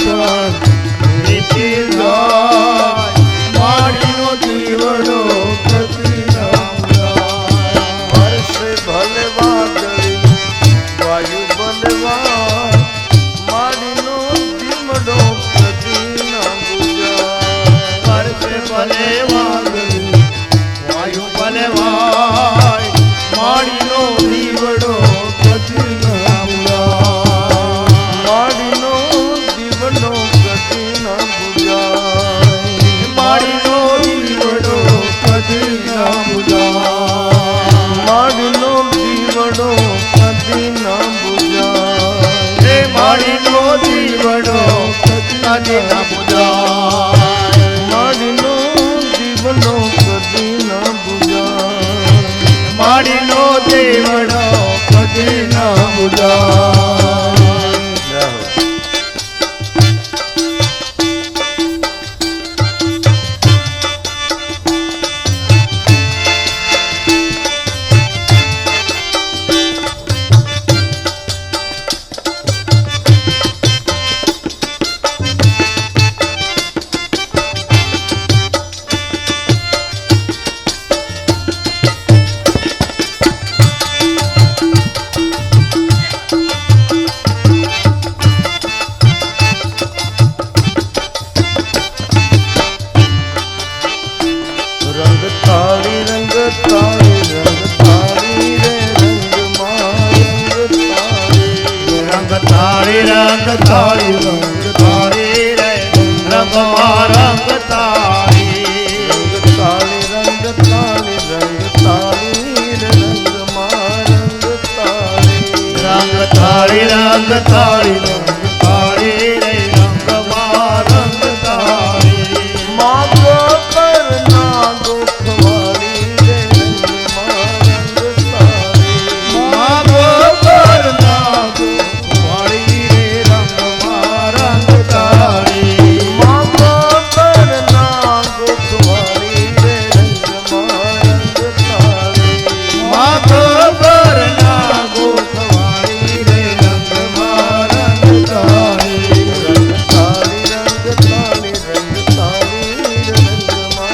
પણ વીતી જાય માડીનો દીવડો કદી ના ભૂલાય વર્ષે ભલે વાદળી વાયુ બનવા માડીનો દીવડો કદી ના બુજાય વર્ષે ભલે વાદળી વાયુ ભલે વાય માડીનો દીવડો કદી ના ભૂલાય માડીનો દીવડો કદી ના બુજાય માડીનો દીવડો કદી ના ભૂલાય માડીનો દીવડો કદી ના બુજાય હે માડીનો દીવડો કદી ના ભૂલાય માડીનો દીવડો કદી ના બુજાય માડીનો દીવડો કદી ના ભૂલાય જય હો. રંગ તાળી રંગ તાળી રંગ તાળી રે રંગમાં રંગ તાળી રંગ તાળી રંગ તાળી રે રંગમાં રંગ તાળી રંગ તાળી રંગ તાળી રંગ તાળી રે રંગમાં રંગ તાળી રંગ તાળી રંગ તાળી રંગ તાળી રે રંગમાં રંગ તાળી માગો કરના દુઃખવાળી રે રંગમાં રંગ તાળી માગો કરના વાળી રે રંગમાં રંગ તાળી માગો કરના દુઃખવાળી રે રંગમાં રંગ તાળી માગો કરના ગોખવાળી રે રંગમાં રંગ તાળી રંગ તાળી રંગ તાળી રંગ તાળી રે રંગમાં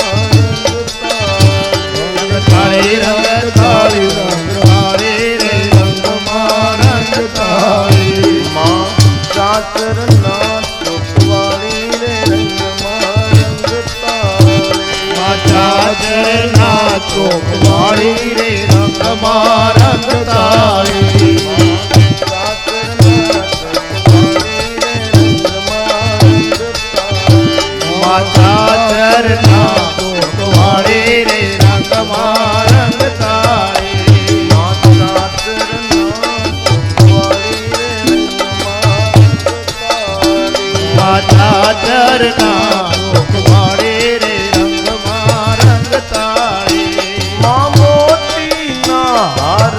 રંગ તાળી રંગ તાળી રંગ તાળી રે રંગમાં રંગ તાળી માં ચાચરના ચોકવાળી રે રંગમાં રંગ તાળી માતા ચરના ચોકવાળી રે રંગમાં રંગ તાળી ચાચરના ચોકવાળી રે રંગમાં રંગ તાળી માતા ચરના ચોકવાળી રે રંગમાં રંગ તાળી માતા ચરના ચોકવાળી રે રંગમાં રંગ તાળી મા મોતીના હાર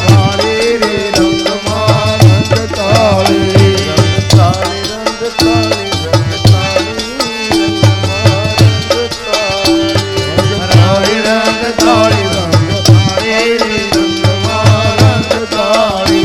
વાળી રે રંગમાં રંગ તાળી તાળી રંગ તાળી રંગ તાળી રે રંગમાં રંગ તાળી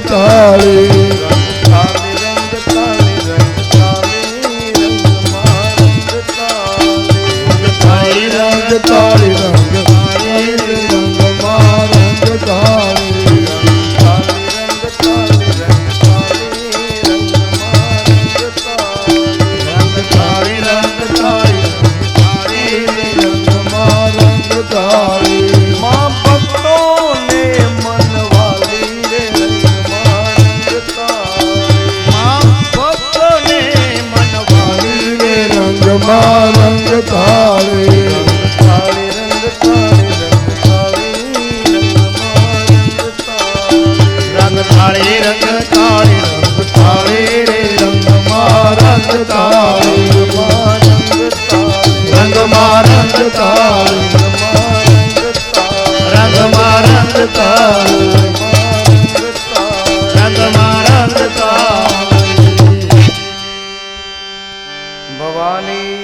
તાળી રંગ તાળી રંગ રંગમાં રંગ તાળી માં ભક્તોને મન વાલી રે રંગમાં રંગ તાળી રંગ તાળી રંગ તાળી રંગ તાળી રે રંગમાં રંગ તાળી રંગમાં રંગ તાળી રંગમાં રંગ તાળી રંગમાં રંગ તાળી ભવાની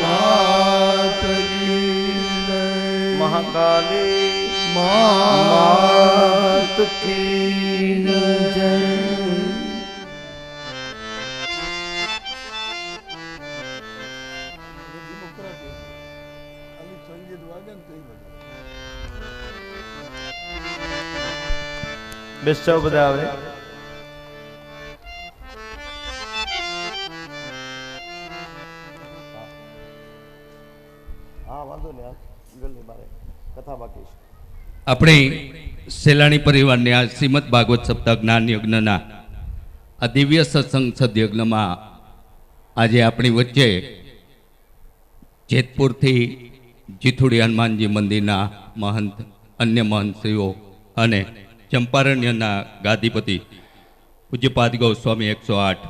માત કી જય મહાકાલી માત કી જય બેસજો બધા આવે. હા વાંધો નહીં, ગલ્લી બારે કથા બાકી છે. આપણે સેલાણી પરિવારને આ શ્રીમદ ભાગવત સપ્તાહ જ્ઞાન યજ્ઞના આ દિવ્ય સત્સંગ સદયજ્ઞમાં આજે આપણી વચ્ચે જેતપુરથી જીથુડી હનુમાનજી મંદિરના મહંત, અન્ય મહંતશ્રીઓ અને ચંપારણ્યના ગાદીપતિ પૂજ્યપાદ ગોસ્વામી 108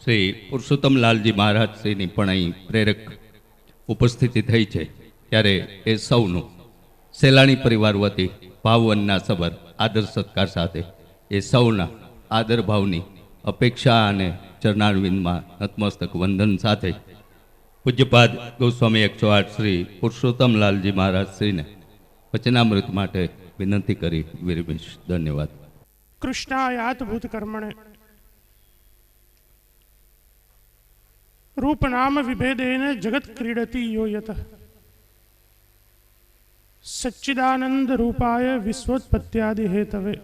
શ્રી પુરુષોત્તમલાલજી મહારાજ શ્રીની પણ અહીં પ્રેરક ઉપસ્થિતિ થઈ છે. ત્યારે એ સૌનું સેલાણી પરિવાર વતી ભાવવનના સબર આદર સત્કાર સાથે એ સૌના આદર ભાવની અપેક્ષા અને ચરણારવિંદમાં નતમસ્તક વંદન સાથે પૂજ્યપાદ ગોસ્વામી 108 શ્રી પુરુષોત્તમલાલજી મહારાજ શ્રીને વચનામૃત માટે વિનંતી કરી વિરમીશ. ધન્યવાદ. કૃષ્ણાયાત ભૂત કર્મણે રૂપ નામ વિભેદેન જગત ક્રીડતી યો યતઃ સચ્ચિદાનંદ રૂપાય વિશ્વોત્પત્યાદિ હેતવે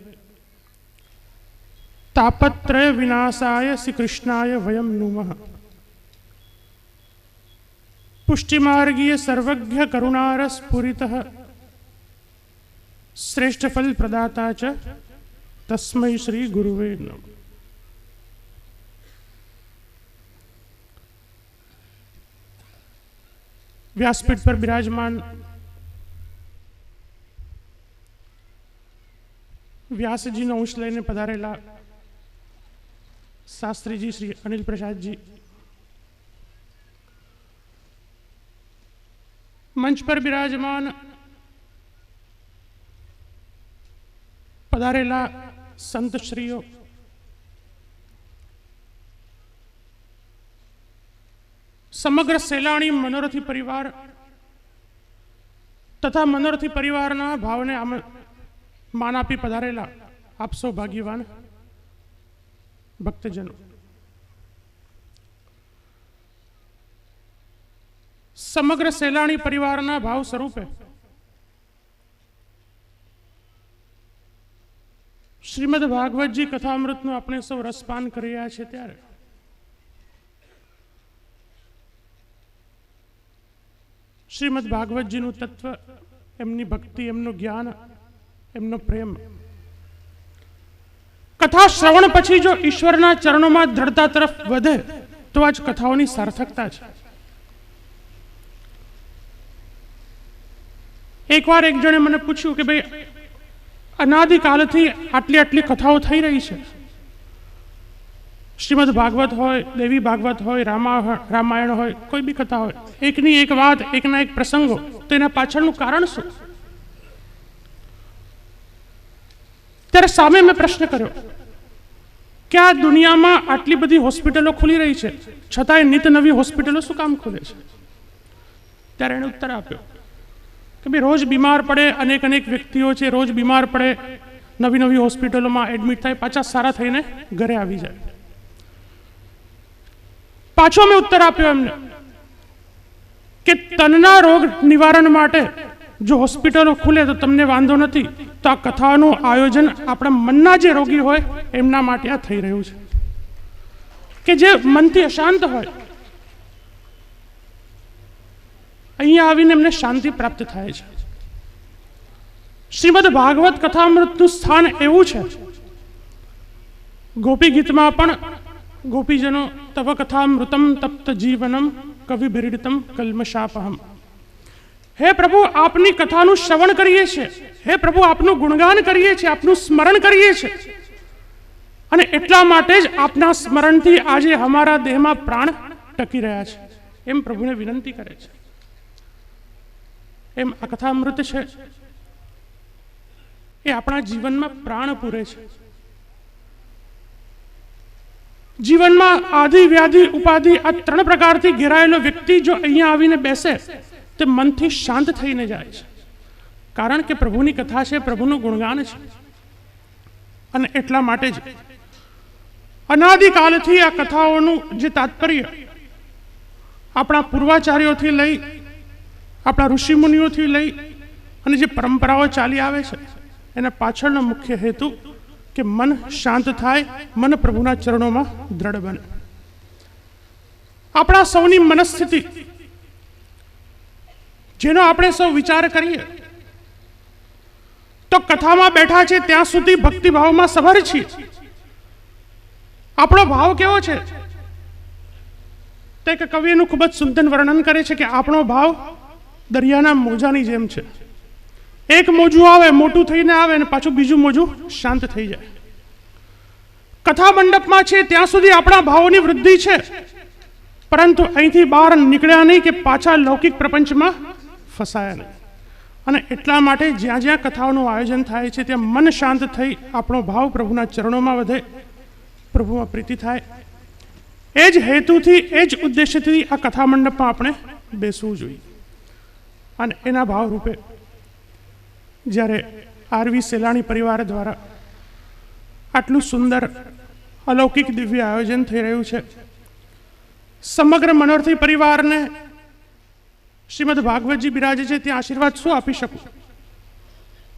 તાપત્રય વિનાશાય શ્રી કૃષ્ણાય વયમ નુમઃ. પુષ્ટિમાર્ગીય સર્વજ્ઞ કરુણારસ સ્ફુરિતઃ શ્રેષ્ઠ ફલ પ્રદાતા ચ તસ્મૈ શ્રી ગુરુવે નમઃ. વ્યાસપીઠ પર બિરાજમાન વ્યાસજીનો અંશ લઈને પધારેલા શાસ્ત્રીજી શ્રી અનિલ પ્રસાદજી, મંચ પર બિરાજમાન પધારેલા સંતશ્રીઓ, સમગ્ર સેલાણી મનોરથી પરિવાર તથા મનોરથી પરિવારના ભાવને માન આપી પધારેલા આપ સૌ ભાગ્યવાન ભક્તજનો, સમગ્ર સેલાણી પરિવારના ભાવ સ્વરૂપે શ્રીમદ ભાગવતજી કથામૃતનું આપણે સૌ રસપાન કરી રહ્યા છે. ત્યારે શ્રીમદ ભાગવતજીનું તત્વ, એમની ભક્તિ, એમનું જ્ઞાન, એમનો પ્રેમ, કથા શ્રવણ પછી જો ઈશ્વરના ચરણોમાં દ્રઢતા તરફ વધે તો આ જ કથાઓની સાર્થકતા છે. એકવાર એક જણે મને પૂછ્યું કે ભાઈ અનાદિકાલથી આટલી આટલી કથાઓ થઈ રહી છે, શ્રીમદ ભાગવત હોય, દેવી ભાગવત હોય, રામાયણ હોય, કોઈ બી કથા હોય, એકની એક વાત, એકના એક પ્રસંગો, તો એના પાછળનું કારણ શું? ત્યારે સામે મેં પ્રશ્ન કર્યો કે આ દુનિયામાં આટલી બધી હોસ્પિટલો ખુલી રહી છે, છતાંય નિત નવી હોસ્પિટલો શું કામ ખુલે છે? ત્યારે એણે ઉત્તર આપ્યો કે ભાઈ રોજ બીમાર પડે અનેક વ્યક્તિઓ છે, રોજ બીમાર પડે નવી નવી હોસ્પિટલોમાં એડમિટ થાય, પાછા સારા થઈને ઘરે આવી જાય. પાછો મેં ઉત્તર આપ્યો એમને કે તનના રોગ નિવારણ માટે જો હોસ્પિટલો ખુલે તો તમને વાંધો નથી, તો આ કથાનું આયોજન આપણા મનના જે રોગી હોય એમના માટે આ થઈ રહ્યું છે, કે જે મનથી અશાંત હોય અહીંયા આવીને એમને શાંતિ પ્રાપ્ત થાય છે. શ્રીમદ ભાગવત કથામૃતનું સ્થાન એવું છે, ગોપી ગીતમાં પણ ગોપીજનો તવ કથામૃતમ તપ્ત જીવનમ કવિભીડિતમ કલ્મશાપહમ. હે પ્રભુ, આપની કથાનું શ્રવણ કરીએ છીએ, હે પ્રભુ આપનું ગુણગાન કરીએ છીએ, આપનું સ્મરણ કરીએ છીએ, અને એટલા માટે જ આપના સ્મરણથી આજે અમારા દેહમાં પ્રાણ ટકી રહ્યા છે, એમ પ્રભુને વિનંતી કરે છે. એમ આ કથામૃત છે એ આપણા જીવનમાં પ્રાણ પૂરે છે. જીવનમાં આદિ વ્યાધિ ઉપાધિ આ 3 પ્રકારથી ઘેરાયેલો વ્યક્તિ જો અહીંયા આવીને બેસે તે મનથી શાંત થઈને જાય છે, કારણ કે પ્રભુની કથા છે, પ્રભુનું ગુણગાન છે. અને એટલા માટે જ અનાદિકાલથી આ કથાઓનું જે તાત્પર્ય આપણા પૂર્વાચાર્યોથી લઈ, આપણા ઋષિમુનિઓથી લઈ અને જે પરંપરાઓ ચાલી આવે છે એના પાછળનો મુખ્ય હેતુ કે મન શાંત થાય, મન પ્રભુના ચરણોમાં દ્રઢ બને. આપણા સૌની મનસ્થિતિ જેનો આપણે સૌ વિચાર કરીએ તો કથામાં બેઠા છે ત્યાં સુધી ભક્તિભાવમાં સભર છીએ. આપણો ભાવ કેવો છે તે કવિ એનું ખૂબ જ સુંદર વર્ણન કરે છે કે આપણો ભાવ દરિયાના મોજાની જેમ છે. એક મોજું આવે, મોટું થઈને આવે અને પાછું બીજું મોજું શાંત થઈ જાય. કથા મંડપમાં છે ત્યાં સુધી આપણા ભાવોની વૃદ્ધિ છે, પરંતુ અહીંથી બહાર નીકળ્યા નહીં કે પાછા લૌકિક પ્રપંચમાં ફસાયા નહીં. અને એટલા માટે જ્યાં જ્યાં કથાઓનું આયોજન થાય છે ત્યાં મન શાંત થઈ આપણો ભાવ પ્રભુના ચરણોમાં વધે, પ્રભુમાં પ્રીતિ થાય. એ જ હેતુથી, એ જ ઉદ્દેશ્યથી આ કથા મંડપમાં આપણે બેસવું જોઈએ. અને એના ભાવરૂપે જ્યારે આરવી સેલાણી પરિવાર દ્વારા આટલું સુંદર અલૌકિક દિવ્ય આયોજન થઈ રહ્યું છે, સમગ્ર મનોરથી પરિવારને શ્રીમદ ભાગવતજી બિરાજે છે ત્યાં આશીર્વાદ શું આપી શકું,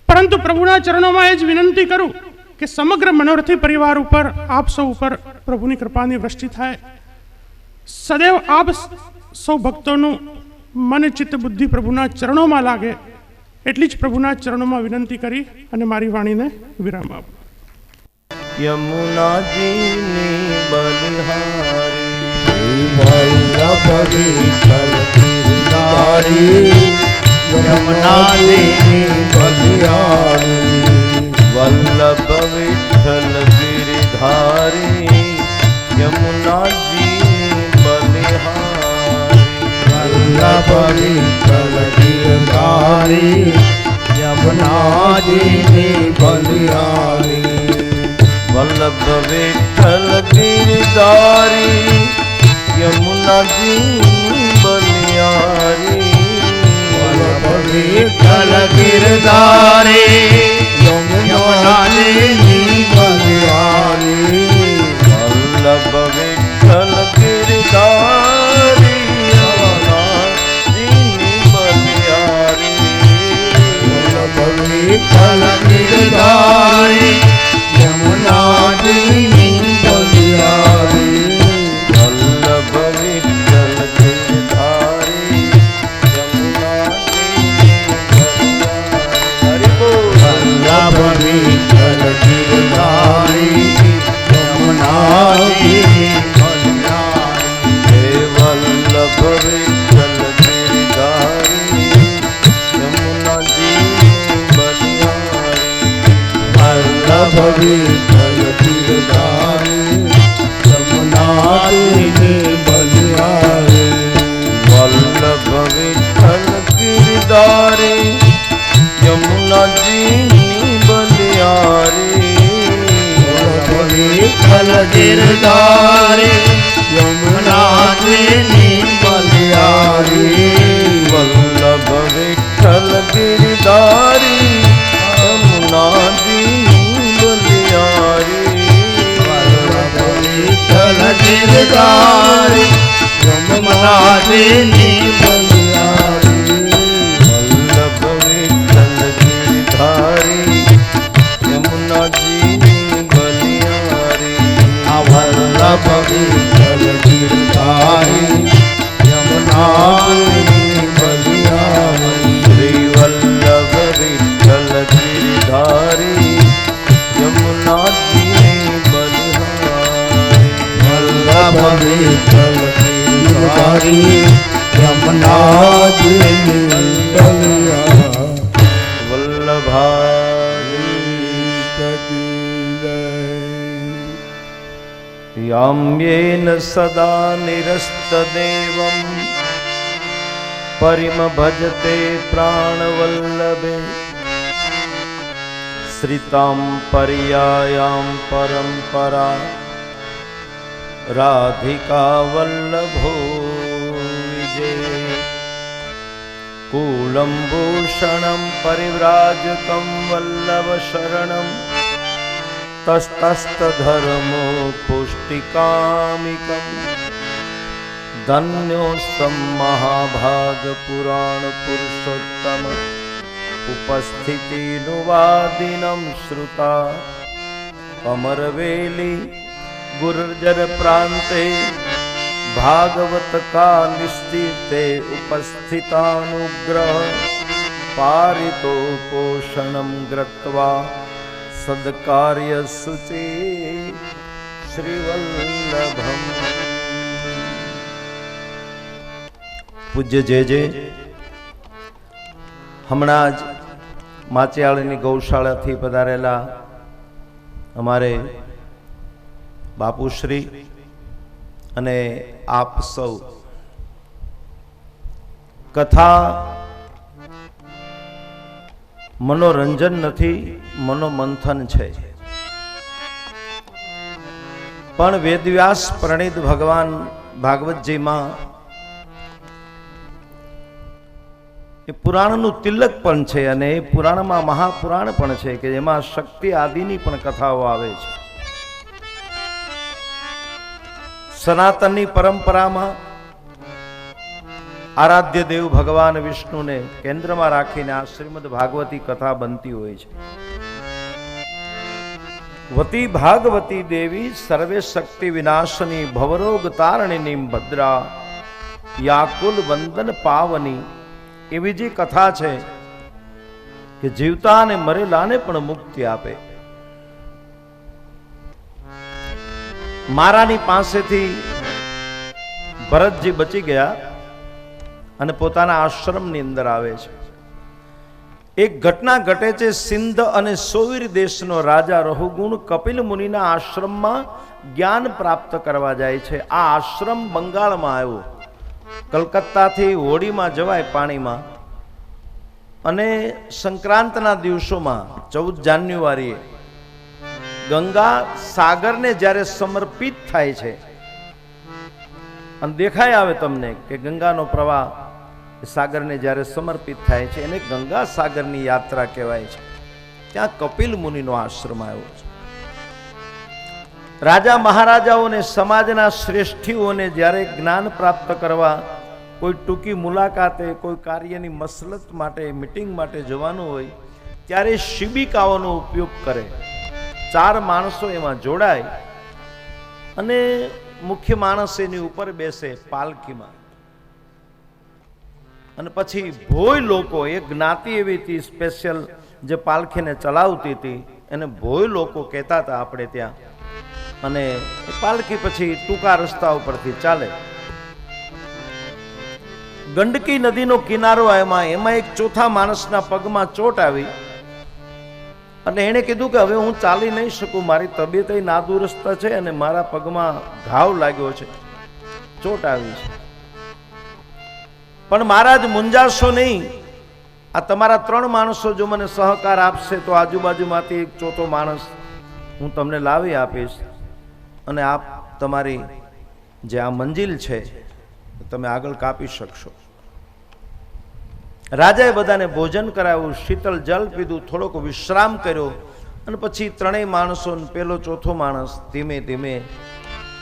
પરંતુ પ્રભુના ચરણોમાં એ જ વિનંતી કરું કે સમગ્ર મનોરથી પરિવાર ઉપર, આપ સૌ ઉપર પ્રભુની કૃપાની વૃષ્ટિ થાય. સદૈવ આપ સૌ ભક્તોનું મન ચિત્ત બુદ્ધિ પ્રભુના ચરણોમાં લાગે એટલી જ પ્રભુના ચરણોમાં વિનંતી કરી અને મારી વાણીને વિરામ આપું. યમુનાજીની બલિહારી વલ્લભ વિઠ્ઠલ ગિરિધારી, યમુનાજીની બલિહારી વલ્લભ વિઠ્ઠલ ગિરિધારી, યમુનાજીની બલિહારી. વલ્લભ વિઠ્ઠલ ગિરિધારી, યમુનાજીની બલિહારી. વલ્લભ વિઠ્ઠલ ગિરિધારી, યમુનાજીની બલિહારી. વલ્લભ વિઠ્ઠલ ગિરિધારી, યમુનાજીની બલિહારી. વલ્લભ વિઠ્ઠલ ગિરિધારી, યમુનાજીની બલિહારી. વલ્લભ વિઠ્ઠલ ગિરિધારી, યમુનાજીની બલિહારી. હરિ બોલ. વલ્લભ વિઠ્ઠલ ગિરિધારી, યમુનાજીની બલિહારી. હે વલ્લભ વિઠ્ઠલ ગિરિધારી, યમુનાજીની બલિહારી. વલ્લભ વિઠ્ઠલ ગિરિધારી, યમુનાજીની બલિહારી. વલ્લભ વિઠ્ઠલ ગિરિધારી, યમુનાજીની બલિહારી. વલ્લભ વિઠ્ઠલ ગિરિધારી, યમુનાજીની બલિહારી. વલ્લભ વિઠ્ઠલ ગિરિધારી, યમુનાજીની યમુનાજીની બલિહારી વલ્લભ વિઠ્ઠલ ગિરધારી યમુનાજીની બલિહારી આ વલ્લભ વિઠ્ઠલ ગિરધારી યમુનાજીની બલિહારી શ્રી વલ્લભ વિઠ્ઠલ ગિરધારી યમુનાજીની બલિહારી વલ્લભ વિઠ્ઠલ ગિરધારી યમુનાજીની બલિહારી વલ્લભારી યામ્યેન સદા નિરસ્તદેવં પરિમ ભજતે પ્રાણવલ્લભે શ્રિતાં પર્યાયાં પરંપરા રાધિકા વલ્લભો વિજે કુલંભૂષણં પરિવ્રાજકં વલ્લભ શરણં તસ્તસ્તધર્મો પુષ્ટિકામિકં ધન્યોસ્તમ મહાભાગ પુરાણ પુરુષોત્તમ ઉપસ્થિતિનુવાદિनं શ્રુતા અમરવેલી ગુર્જર પ્રાંતે ભાગવત કાલિસ્થિતે ઉપસ્થિતાનુગ્રહ પારિતો પોષણમ ગ્રત્વા સદકાર્ય સુચે શ્રીવલ્લભમ. પૂજ્ય જે હમણાં જ માચિયાળીની ગૌશાળાથી પધારેલા અમારે બાપુશ્રી અને આપ સૌ કથા મનોરંજન નથી, મનોમંથન છે. પણ વેદવ્યાસ પ્રણીત ભગવાન ભાગવતજીમાં એ પુરાણનું તિલક પણ છે અને એ પુરાણમાં મહાપુરાણ પણ છે કે જેમાં શક્તિ આદિની પણ કથાઓ આવે છે. સનાતનની પરંપરામાં આરાધ્ય દેવ ભગવાન વિષ્ણુને કેન્દ્રમાં રાખીને આ શ્રીમદ ભાગવતી કથા બનતી હોય છે. વતી ભાગવતી દેવી સર્વે શક્તિ વિનાશની ભવરોગ તારણીની ભદ્રા યાકુલ વંદન પાવની એવી જે કથા છે કે જીવતા અને મરેલાને પણ મુક્તિ આપે. મારાની પાસેથી ભરતજી બચી ગયા અને પોતાના આશ્રમની અંદર આવે છે. એક ઘટના ઘટે છે. સિંધ અને સોવીર દેશનો રાજા રહુગુણ કપિલ મુનિના આશ્રમમાં જ્ઞાન પ્રાપ્ત કરવા જાય છે. આ આશ્રમ બંગાળમાં આવ્યો. કલકત્તાથી હોડીમાં જવાય પાણીમાં અને સંક્રાંતના દિવસોમાં 14 જાન્યુઆરીએ ગંગા સાગરને જ્યારે સમર્પિત થાય છે અને દેખાય આવે તમને કે ગંગાનો પ્રવાહ સાગરને જ્યારે સમર્પિત થાય છે એને ગંગા સાગરની યાત્રા કહેવાય છે. ત્યાં કપિલ મુનિનો આશ્રમ આવ્યો છે. રાજા મહારાજાઓને સમાજના શ્રેષ્ઠીઓને જ્યારે જ્ઞાન પ્રાપ્ત કરવા કોઈ ટૂંકી મુલાકાતે કોઈ કાર્યની મસલત માટે મીટિંગ માટે જવાનું હોય ત્યારે શિબિકાઓનો ઉપયોગ કરે. 4 માણસો એમાં જોડાય અને મુખ્ય માણસ એની ઉપર બેસે પાલખીમાં અને પછી ભોય લોકો, એક જ્ઞાતિ એવી હતી સ્પેશિયલ જે પાલખીને ચલાવતી હતી, એને ભોય લોકો કહેતા હતા આપણે ત્યાં. અને પાલખી પછી ટૂંકા રસ્તા ઉપરથી ચાલે. ગંડકી નદીનો કિનારો એમાં એક ચોથા માણસના પગમાં ચોટ આવી અને એણે કીધું કે હવે હું ચાલી નહીં શકું, મારી તબિયત નાદુરસ્ત છે અને મારા પગમાં ઘાવ લાગ્યો છે, ચોટ આવી છે. પણ મહારાજ મુંજાશો નહીં, આ તમારા 3 માણસો જો મને સહકાર આપશે તો આજુબાજુમાંથી એક ચોથો માણસ હું તમને લાવી આપીશ અને આપ તમારી જે આ મંજિલ છે તમે આગળ કાપી શકશો. રાજાએ બધાને ભોજન કરાવ્યું, શીતળ જલ પીધું, થોડોક વિશ્રામ કર્યો અને પછી 3 માણસો પેલો ચોથો માણસ ધીમે ધીમે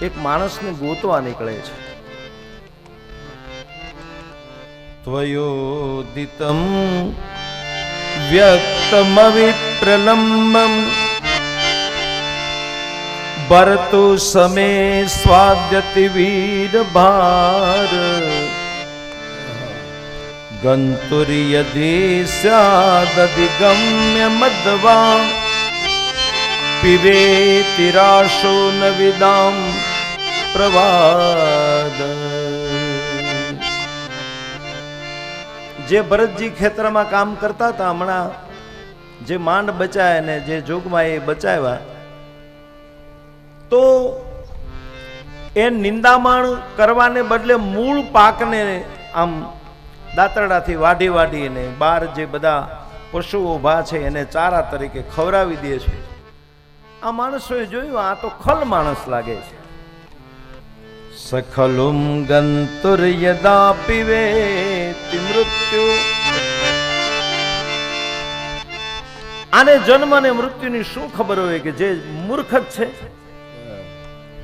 એક માણસને ગોતવા નીકળે છે. ત્વયોદિतं વ્યક્તમવિપ્રલંબમ ભરતુ સમે સ્વાદ્યતિ વીરભાર ગંતુર્યદિ સ્યાદધિગમ્ય મદ્વા પીબેતિ રાશો ન વિદામ પ્રવાદ. જે ભરતજી ખેતરમાં કામ કરતા હતા, હમણાં જે માંડ બચાય ને જે જોગમાં એ બચાવ્યા, તો એ નિંદામણ કરવાને બદલે મૂળ પાકને આમ દાંતરડાથી વાઢી વાઢીને બહાર જે બધા પશુઓ ઊભા છે એને ચારા તરીકે ખવડાવી દે છે. આ માણસોએ જોયું, આ તો ખલ માણસ લાગે છે. સખલુમ ગંતુર યદા પીવેતિ મૃત્યુ. આને જન્મ અને મૃત્યુની શું ખબર હોય કે જે મૂર્ખ જ છે.